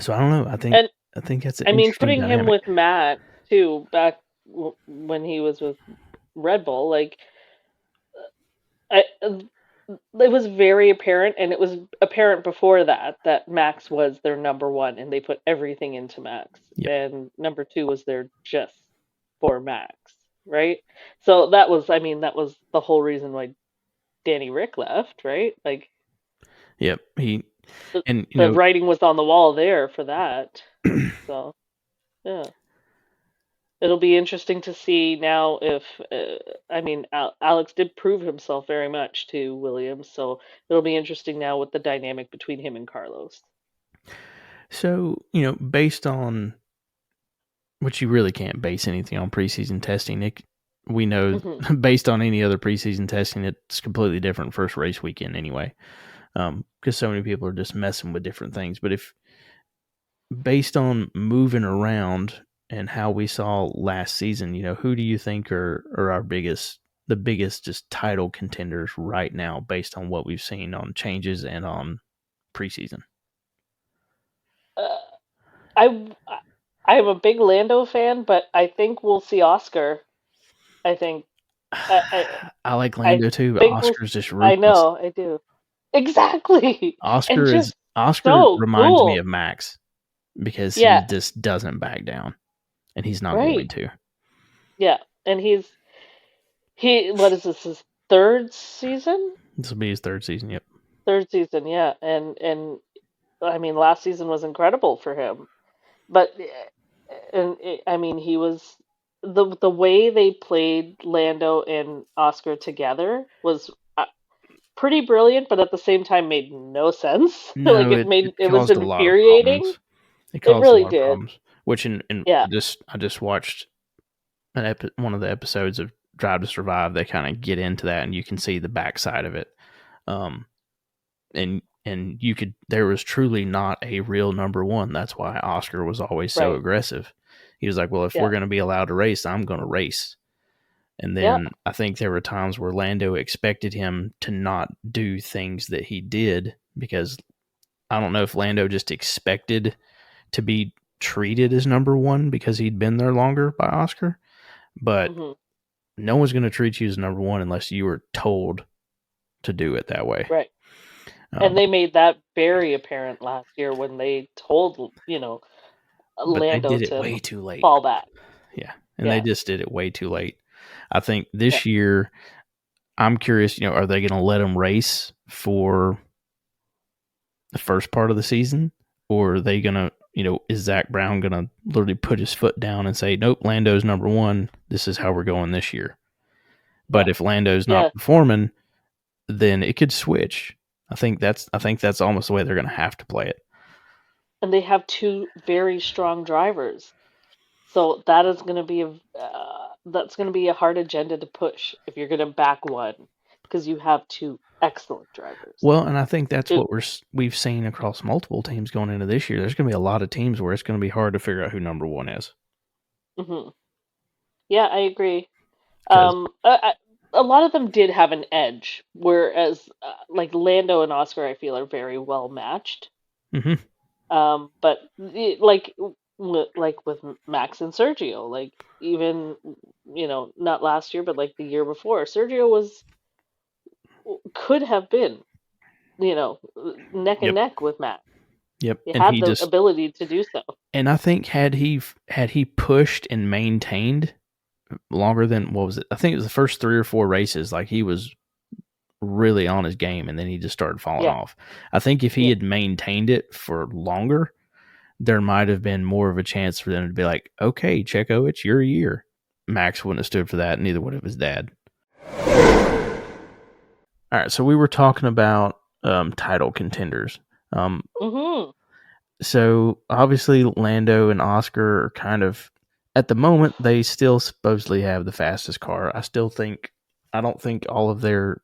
So I don't know. And I think that's an I mean, interesting putting him dynamic. with Matt too, back when he was with Red Bull, like it was very apparent, and it was apparent before that Max was their number one, and they put everything into Max, Yep. and number two was there just for Max, right? So that was, I mean, that was the whole reason why Danny Rick left, right? Like Yep. the And the writing was on the wall there for that. So yeah. It'll be interesting to see now if, I mean, Alex did prove himself very much to Williams, so it'll be interesting now with the dynamic between him and Carlos. so, based on which you really can't base anything on preseason testing. We know Hmm. based on any other preseason testing, it's completely different first race weekend anyway, because so many people are just messing with different things. But if based on moving around and how we saw last season, who do you think are the biggest just title contenders right now based on what we've seen on changes and on preseason? Uh, I I am a big Lando fan, but I think we'll see Oscar. I think I I like I Lando too, but think we'll. Oscar's just I ruthless. know, I do exactly, and just Oscar so reminds me cool. of Max because he Yeah, just doesn't back down, and he's not going right. to. Yeah, and he what is this, his third season? This will be his third season. Yep. Third season, yeah, and I mean, last season was incredible for him, but I mean, he was the way they played Lando and Oscar together was pretty brilliant, but at the same time made no sense. Like No, it it was caused a lot of infuriating. problems. It It caused a really lot of did. problems. Which in Yeah, I just watched one of the episodes of Drive to Survive. They kind of get into that, and you can see the backside of it. Um, and you could there was truly not a real number one. That's why Oscar was always so right. aggressive. He was like, "Well, if we're Yeah, going to be allowed to race, I'm going to race." And yeah. then I think there were times where Lando expected him to not do things that he did because I don't know if Lando just expected to be treated as number one because he'd been there longer by Oscar, but Hmm. no one's going to treat you as number one unless you were told to do it that way. Right. And Um, they made that very apparent last year when they told, but they Lando did it to way too late. fall back. Yeah. And they Yeah, just did it way too late. I think yeah. this year, I'm curious, are they going to let him race for the first part of the season? Or are they going to, is Zach Brown going to literally put his foot down and say, nope, Lando's number one. This is how we're going this year. Yeah, But if Lando's yeah. not performing, then it could switch. I think that's almost the way they're going to have to play it. And they have two very strong drivers. So that is going to be that's going to be a hard agenda to push if you're going to back one, because you have two excellent drivers. Well, and I think that's It, what we've seen across multiple teams going into this year. There's going to be a lot of teams where it's going to be hard to figure out who number one is hmm. Yeah, I agree. because A lot of them did have an edge, whereas like Lando and Oscar, I feel are very well matched. mm-hmm, But like with Max and Sergio, like even not last year, but like the year before, Sergio was could have been you know neck and yep, neck with Max. yep, He and had he the just ability to do so. and I think had he pushed and maintained longer than what was it? I think it was the first 3 or 4 races. Like he was really on his game, and then he just started falling Yeah, off. I think if he yeah. had maintained it for longer, there might have been more of a chance for them to be like, okay, Checo, it's your year. Max wouldn't have stood for that, neither would have his dad. All right, so we were talking about title contenders. Um, Hmm. so obviously Lando and Oscar are kind of at the moment they still supposedly have the fastest car. I don't think all of their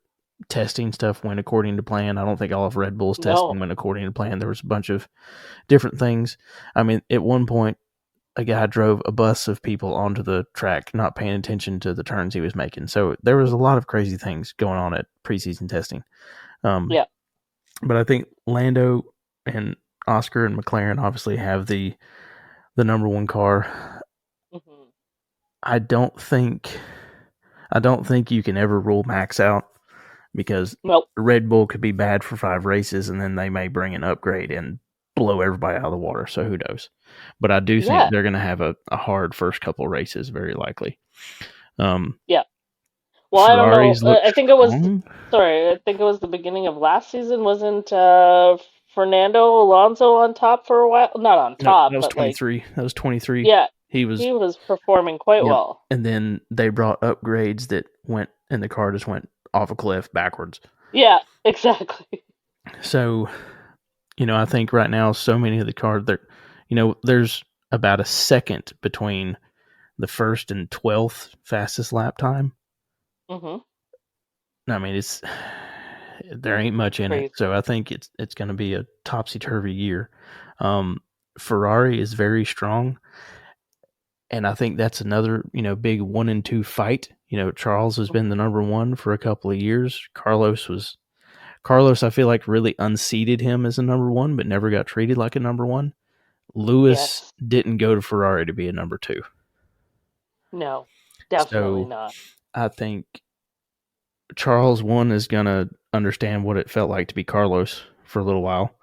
testing stuff went according to plan. I don't think all of Red Bull's testing No, went according to plan. There was a bunch of different things. I mean, at one point a guy drove a bus of people onto the track, not paying attention to the turns he was making. So there was a lot of crazy things going on at preseason testing. Um, yeah, but I think Lando and Oscar and McLaren obviously have the number one car. Hmm. I don't think you can ever rule Max out, because Nope. Red Bull could be bad for 5 races and then they may bring an upgrade and blow everybody out of the water. So who knows? But I do think Yeah. they're going to have a hard first couple races, very likely. Yeah. Well, I don't know. Ferraris look I think it was. strong. Sorry, I think it was the beginning of last season. Wasn't Fernando Alonso on top for a while? Not on No, that top, was but like, 23. That was 23. yeah, He was, he was performing quite yep. well. And then they brought upgrades that went, and the car just went off a cliff backwards. Yeah, exactly. So, I think right now, so many of the cars, there's about a second between the first and 12th fastest lap time. Hmm. I mean, there ain't much in Crazy. it. So I think it's going to be a topsy-turvy year. Ferrari is very strong, and I think that's another, big 1 and 2 fight. Charles has been the number one for a couple of years. Carlos, I feel like, really unseated him as a number one, but never got treated like a number one. Lewis Yes. didn't go to Ferrari to be a number 2. No, definitely So not. I think Charles, one, is going to understand what it felt like to be Carlos for a little while.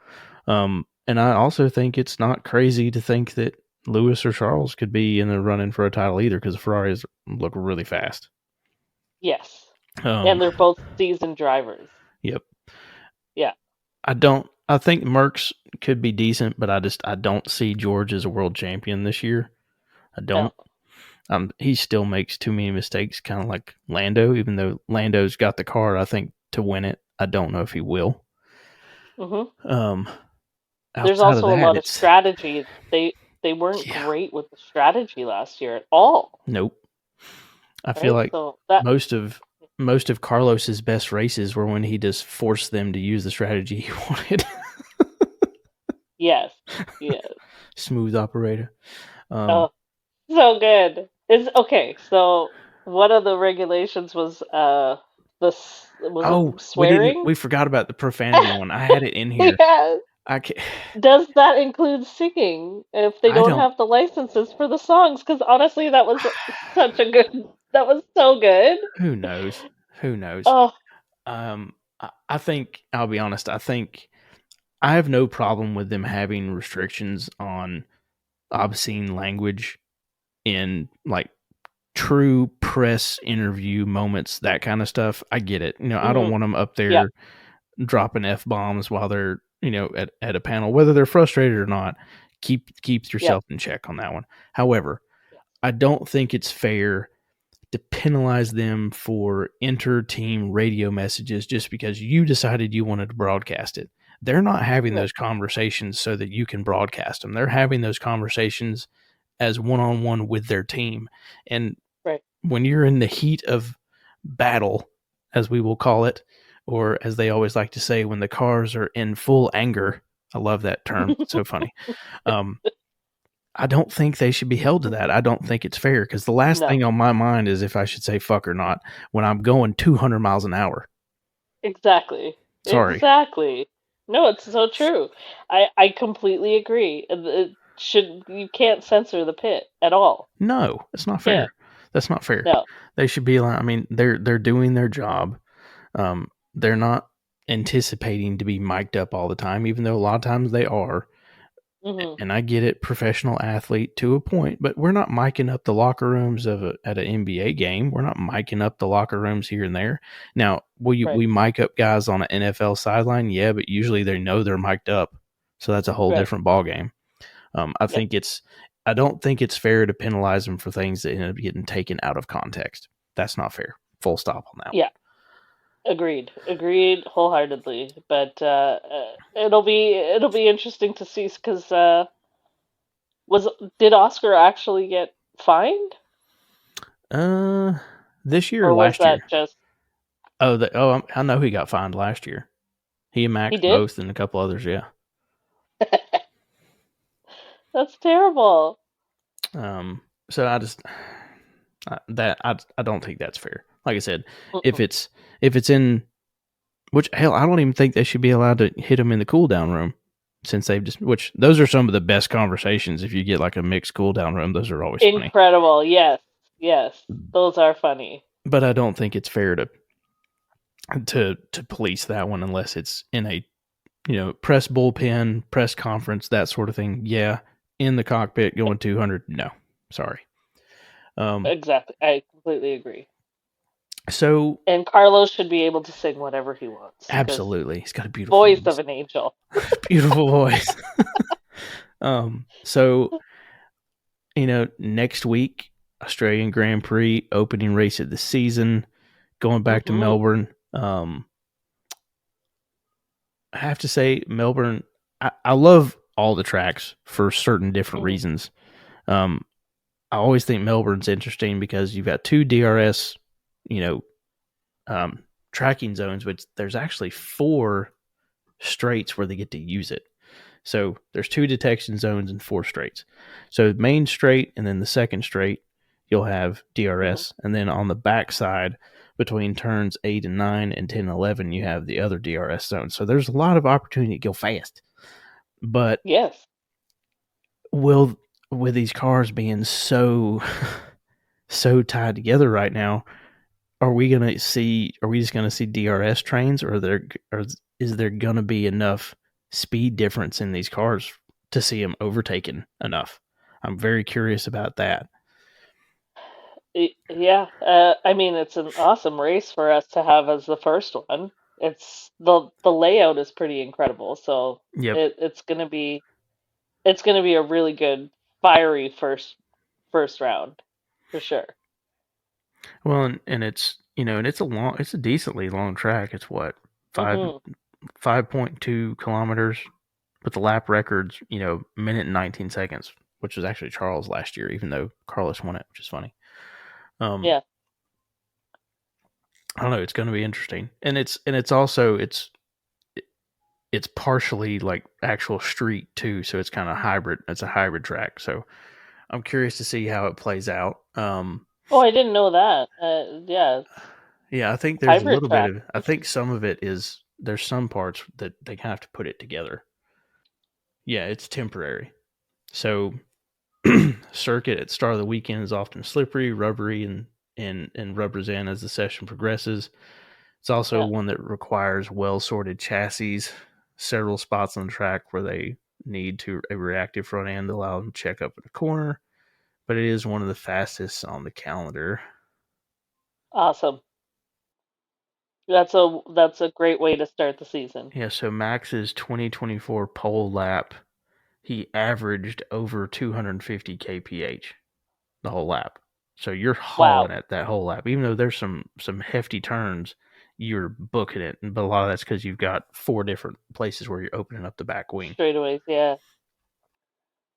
And I also think it's not crazy to think that Lewis or Charles could be in the running for a title either, because the Ferraris look really fast. Yes. And they're both seasoned drivers. Yep. Yeah. I think Merckx could be decent, but I don't see George as a world champion this year. I don't. He still makes too many mistakes, kind of like Lando, even though Lando's got the car, I think, to win it. I don't know if he will. Mm-hmm. There's Outside of also a that, lot of strategy. They weren't great with the strategy last year at all. Nope. I feel like most of Carlos's best races were when he just forced them to use the strategy he wanted. Yes. Yes. Smooth operator. Oh, so good. It's okay. So one of the regulations was it swearing? We forgot about the profanity one. I had it in here. Yes. I can't. Does that include singing if they don't have the licenses for the songs? Because honestly, that was that was so good. Who knows? Oh, I think, I'll be honest, I think I have no problem with them having restrictions on obscene language in, like, true press interview moments, that kind of stuff. I get it. I don't want them up there dropping F-bombs while they're, at a panel, whether they're frustrated or not. Keep yourself in check on that one. However, I don't think it's fair to penalize them for inter-team radio messages just because you decided you wanted to broadcast it. They're not having those conversations so that you can broadcast them. They're having those conversations as one-on-one with their team. And when you're in the heat of battle, as we will call it, or as they always like to say, when the cars are in full anger. I love that term. It's so funny. I don't think they should be held to that. I don't think it's fair, because the last thing on my mind is if I should say fuck or not when I'm going 200 miles an hour. Exactly. Sorry. Exactly. No, it's so true. I completely agree. You can't censor the pit at all. No, it's not fair. That's not fair. No. They should be like, I mean, they're doing their job. They're not anticipating to be mic'd up all the time, even though a lot of times they are. Mm-hmm. And I get it, professional athlete to a point, but we're not micing up the locker rooms at an NBA game. We're not micing up the locker rooms here and there. Now, we mic up guys on an NFL sideline? Yeah, but usually they know they're mic'd up. So that's a whole different ball game. I don't think it's fair to penalize them for things that end up getting taken out of context. That's not fair. Full stop on that. Yeah. Agreed wholeheartedly. But it'll be interesting to see, because did Oscar actually get fined? This year or last year? Just I know he got fined last year. He and Max both, and a couple others. Yeah. That's terrible. So I don't think that's fair. Like I said, if it's in, which, hell, I don't even think they should be allowed to hit him in the cool down room. since they've just, which those are some of the best conversations. If you get like a mixed cool down room, those are always funny. Incredible. Yes. Yes. Those are funny. But I don't think it's fair to police that one unless it's in a, press bullpen, press conference, that sort of thing. Yeah. In the cockpit going 200. No, sorry. Exactly. I completely agree. So And Carlos should be able to sing whatever he wants. absolutely. He's got a beautiful Voice voice. of an angel. Beautiful voice. So, next week, Australian Grand Prix, opening race of the season, going back to Melbourne. I have to say, Melbourne, I love all the tracks for certain different reasons. I always think Melbourne's interesting because you've got 2 DRS, tracking zones, but there's actually 4 straights where they get to use it. So there's 2 detection zones and 4 straights. So main straight and then the second straight, you'll have DRS. And then on the back side, between turns 8 and 9 and 10 and 11, you have the other DRS zone. So there's a lot of opportunity to go fast. But yes, with these cars being so tied together right now, are we just going to see DRS trains, or is there going to be enough speed difference in these cars to see them overtaken enough? I'm very curious about that. Yeah. I mean, it's an awesome race for us to have as the first one. It's the layout is pretty incredible. So Yep. it's gonna be a really good fiery first round for sure. Well, and it's it's a decently long track. It's what 5.2 kilometers, with the lap records, minute and 19 seconds, which was actually Charles last year, even though Carlos won it, which is funny. Yeah. I don't know. It's going to be interesting, and it's also it's partially like actual street too, so it's kind of hybrid. It's a hybrid track, so I'm curious to see how it plays out. Oh, I didn't know that. Yeah. Yeah, I think there's a Hybrid little bit track. of. I think some of it is there's some parts that they have to put it together. Yeah, it's temporary. So circuit at start of the weekend is often slippery, rubbery, and rubbers in as the session progresses. It's also one that requires well-sorted chassis, several spots on the track where they need a reactive front end to allow them to check up in the corner, but it is one of the fastest on the calendar. Awesome. That's a great way to start the season. Yeah, so Max's 2024 pole lap, he averaged over 250 kph the whole lap. So you're hauling it that whole lap, even though there's some hefty turns. You're booking it, but a lot of that's because you've got 4 different places where you're opening up the back wing. Straightaways, yeah.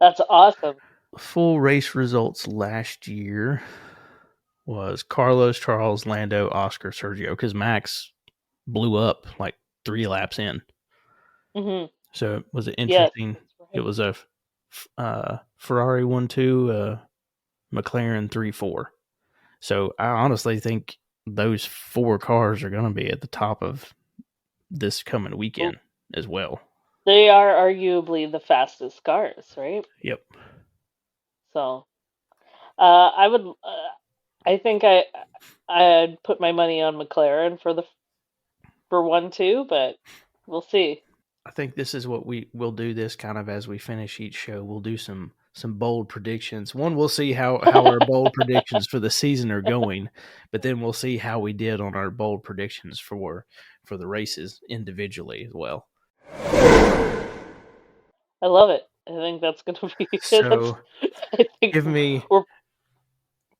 That's awesome. Full race results last year was Carlos, Charles, Lando, Oscar, Sergio, because Max blew up like 3 laps in. So was it interesting? Yes, right. It was a Ferrari 1-2, McLaren 3-4. So I honestly think those 4 cars are going to be at the top of this coming weekend as well. They are arguably the fastest cars, right? Yep. So, I think I'd put my money on McLaren for 1-2, but we'll see. I think this is what we'll do this kind of as we finish each show. We'll do some bold predictions. One, we'll see how our bold predictions for the season are going, but then we'll see how we did on our bold predictions for the races individually as well. I love it. I think that's going to be so. I think give me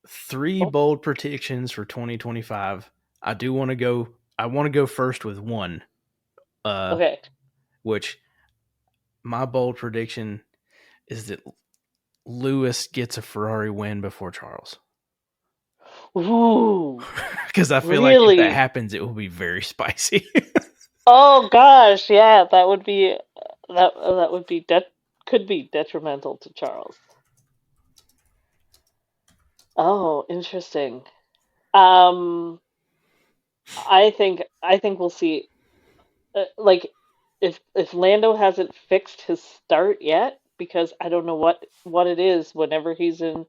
3 bold predictions for 2025. I want to go first with one. Okay. Which my bold prediction is that Lewis gets a Ferrari win before Charles. Ooh. Because I feel like if that happens, it will be very spicy. Oh gosh, yeah, that would be could be detrimental to Charles. Oh, interesting. I think we'll see like if Lando hasn't fixed his start yet, because I don't know what it is. Whenever he's in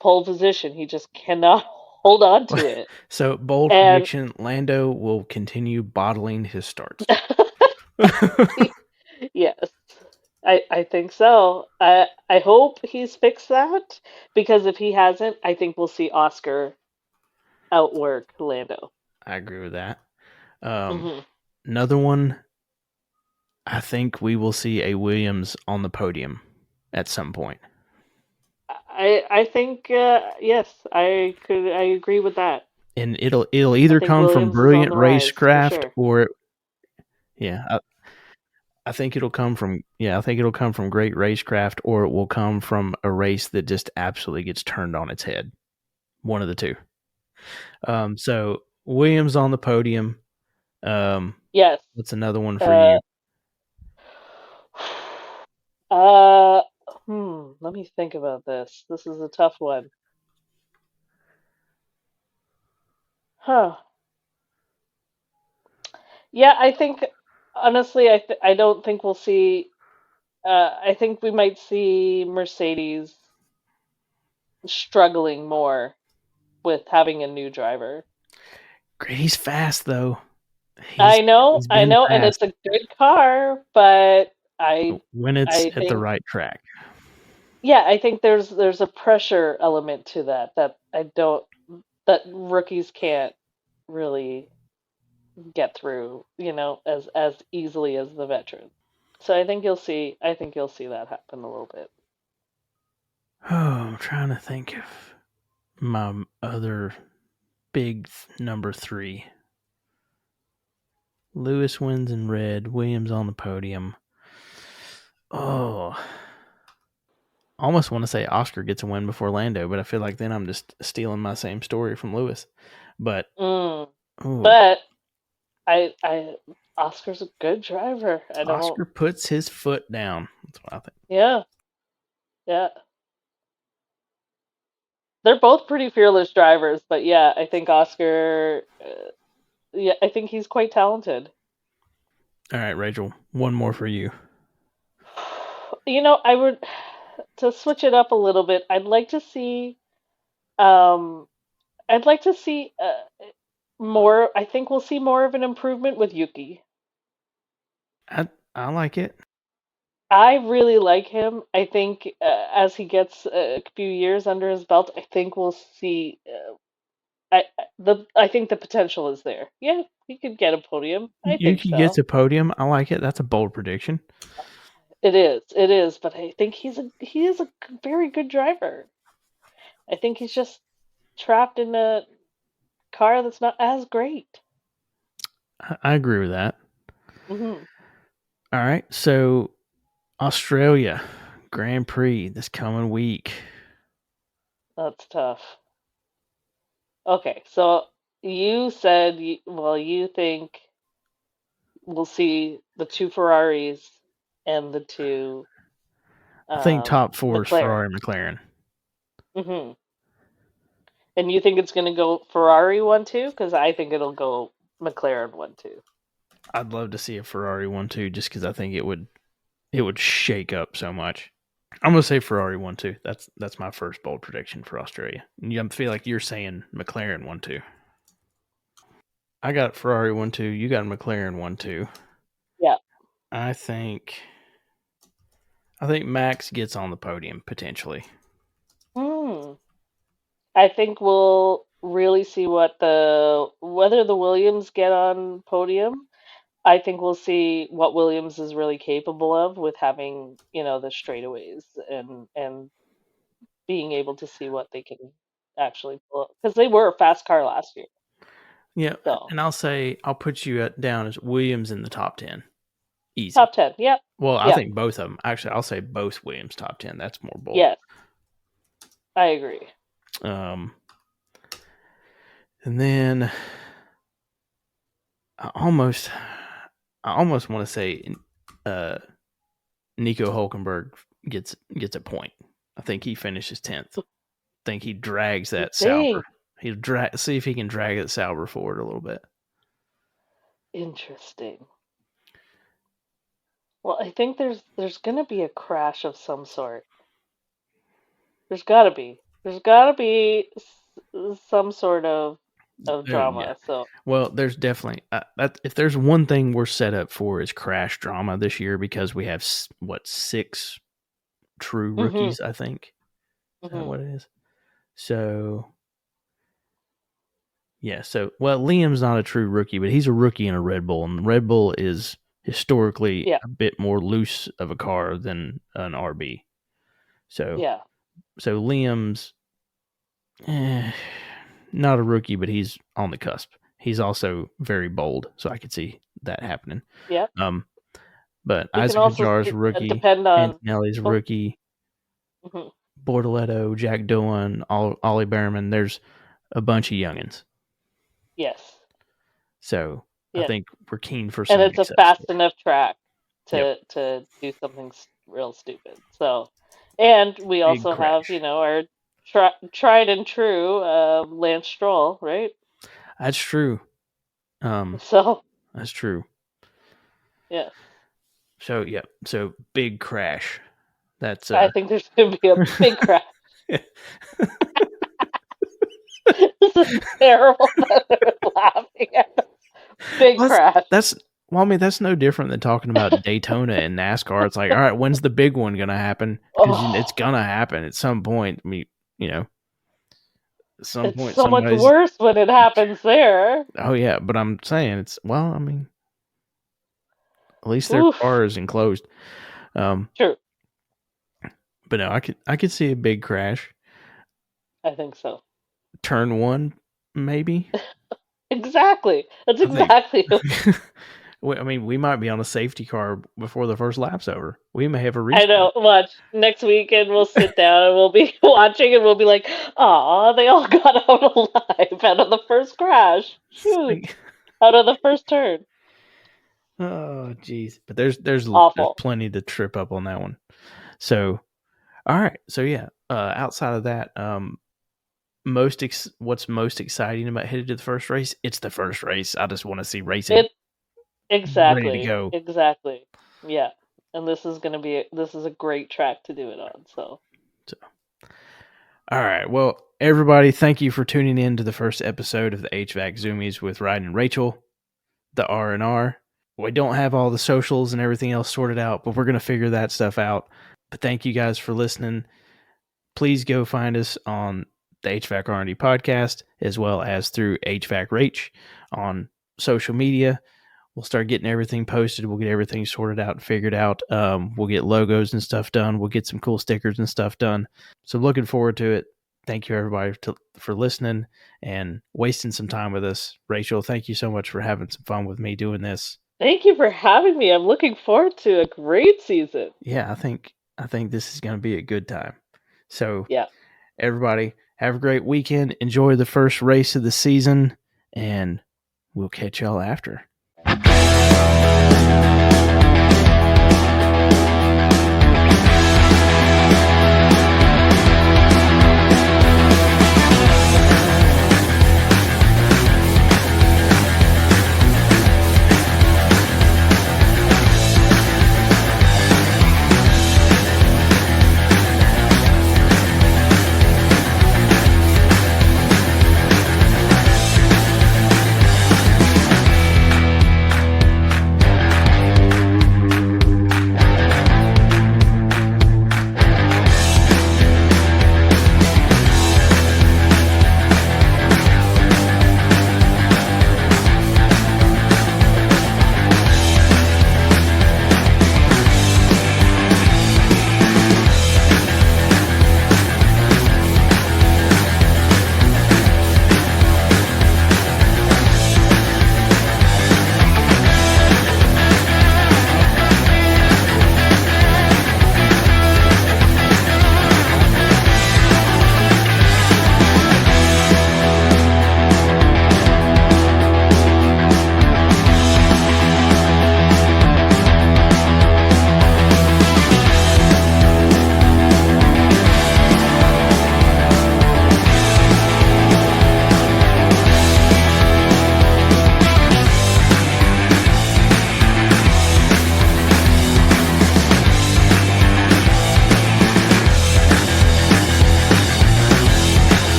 pole position, he just cannot hold on to it. So, bold And prediction: Lando will continue bottling his starts. yes, I think so. I hope he's fixed that, because if he hasn't, I think we'll see Oscar outwork Lando. I agree with that. Um, Hmm. Another one, I think we will see a Williams on the podium at some point. I think yes, I agree with that. And it'll I either think come from Williams is on brilliant the rise for racecraft sure. or yeah, I think it'll come from great racecraft, or it will come from a race that just absolutely gets turned on its head. One of the two. So Williams on the podium. Yes. What's another one for Uh, you? uh, Let me think about this. This is a tough one. Huh. Yeah, I think honestly, I don't think we'll see. I think we might see Mercedes struggling more with having a new driver. He's fast though. He's I been know, and fast it's a good car, but when it's I at the think right track. yeah, I think there's a pressure element to that I don't that rookies can't really get through, as easily as the veterans. So I think you'll see that happen a little bit. Oh, I'm trying to think of my other big number three. Lewis wins in red. Williams on the podium. Oh, I almost want to say Oscar gets a win before Lando, but I feel like then I'm just stealing my same story from Lewis. But Mm. oh, But I Oscar's a good driver. I don't Oscar puts his foot down. That's what I think. Yeah, yeah. They're both pretty fearless drivers, but yeah, I think Oscar yeah, I think he's quite talented. All right, Rachel, one more for you. I would to switch it up a little bit. Um I'd like to see more. I think we'll see more of an improvement with Yuki. I like it. I really like him. I think as he gets a few years under his belt, I think we'll see. I think the potential is there. Yeah, he could get a podium. I think Yuki gets so. a podium. I like it. That's a bold prediction. It is. But I think he is a very good driver. I think he's just trapped in a car that's not as great. I agree with that. Hmm. All right, so Australia Grand Prix this coming week. That's tough. Okay, so you said, you think we'll see the two Ferraris and the two I think top four is McLaren. Ferrari, McLaren. Hmm. And you think it's going to go Ferrari 1-2? Because I think it'll go McLaren 1-2. I'd love to see a Ferrari 1-2 just because I think it would shake up so much. I'm gonna say Ferrari 1-2. That's my first bold prediction for Australia. I feel like you're saying McLaren 1-2. I got Ferrari 1-2. You got McLaren 1-2. Yeah. I think Max gets on the podium potentially. Hmm. I think we'll really see whether the Williams get on podium. I think we'll see what Williams is really capable of with having, the straightaways and being able to see what they can actually pull, because they were a fast car last year. Yeah, So and I'll put you down as Williams in the top 10. Easy. top 10. Yep. Well, I Yep. think both of them. Actually, I'll say both Williams top 10. That's more bold. Yes, I agree. Um, and then I almost want to say uh, Nico Hulkenberg gets a point. I think he finishes 10th. I think he drags You that Sauber. think? See if he can drag that Sauber forward a little bit. Interesting. Well, I think there's gonna be a crash of some sort. There's gotta be. There's gotta be some sort of Yeah. drama. So. Well, there's definitely if there's one thing we're set up for is crash drama this year because we have six true Mhm. rookies. I think is that Mhm. what it is. So yeah. So well, Liam's not a true rookie, but he's a rookie in a Red Bull, and Red Bull is historically Yeah. a bit more loose of a car than an RB. So Yeah. Liam's not a rookie, but he's on the cusp. He's also very bold, so I could see that happening. Yeah. But We can Isaac also Hajar's a rookie, depend on. Antonelli's a Oh. rookie, Mhm. Bortoletto, Jack Doohan, Ollie Behrman. There's a bunch of youngins. Yes. So I Yeah. think we're keen for And some it's a mix-ups fast there. enough track Yep. to do something real stupid. So, and we Big also have, crash. our tried and true Lance Stroll, right? That's true. So, That's true. yes. So yeah. So big crash. That's I think there's going to be a big crash. This is terrible that they're laughing at us. Big crash. that's well, I mean, that's no different than talking about Daytona and NASCAR. It's like, all right, when's the big one gonna happen? Because it's Oh, gonna happen at some point. I mean, at some it's point so much somebody's. worse when it happens there. Oh yeah, but I'm saying it's well. I mean, at least their Oof. car is enclosed. True. But no, I could see a big crash. I think so. Turn one, maybe. Exactly. That's I think. exactly. I mean, we might be on a safety car before the first lap's over. We may have a I restart. know. Watch next weekend. We'll sit down and we'll be watching, and we'll be like, "Aw, they all got out alive out of the first crash. Shoot, Like, out of the first turn. oh, jeez. But there's Awful." plenty to trip up on that one. So, all right. So yeah. Outside of that, what's most exciting about headed to the first race? It's the first race. I just want to see racing It ready to exactly, go. exactly. Yeah, and this is a great track to do it on. So, All right. Well, everybody, thank you for tuning in to the first episode of the HVAC Zoomies with Rhydon and Rachael, the R&R. We don't have all the socials and everything else sorted out, but we're going to figure that stuff out. But thank you guys for listening. Please go find us on the HVAC R&D podcast, as well as through HVAC Rach on social media. We'll start getting everything posted. We'll get everything sorted out and figured out. We'll get logos and stuff done. We'll get some cool stickers and stuff done. So looking forward to it. Thank you, everybody, for listening and wasting some time with us. Rachael, thank you so much for having some fun with me doing this. thank you for having me. I'm looking forward to a great season. Yeah, I think this is going to be a good time. So, Yeah. everybody, have a great weekend. Enjoy the first race of the season, and we'll catch y'all after.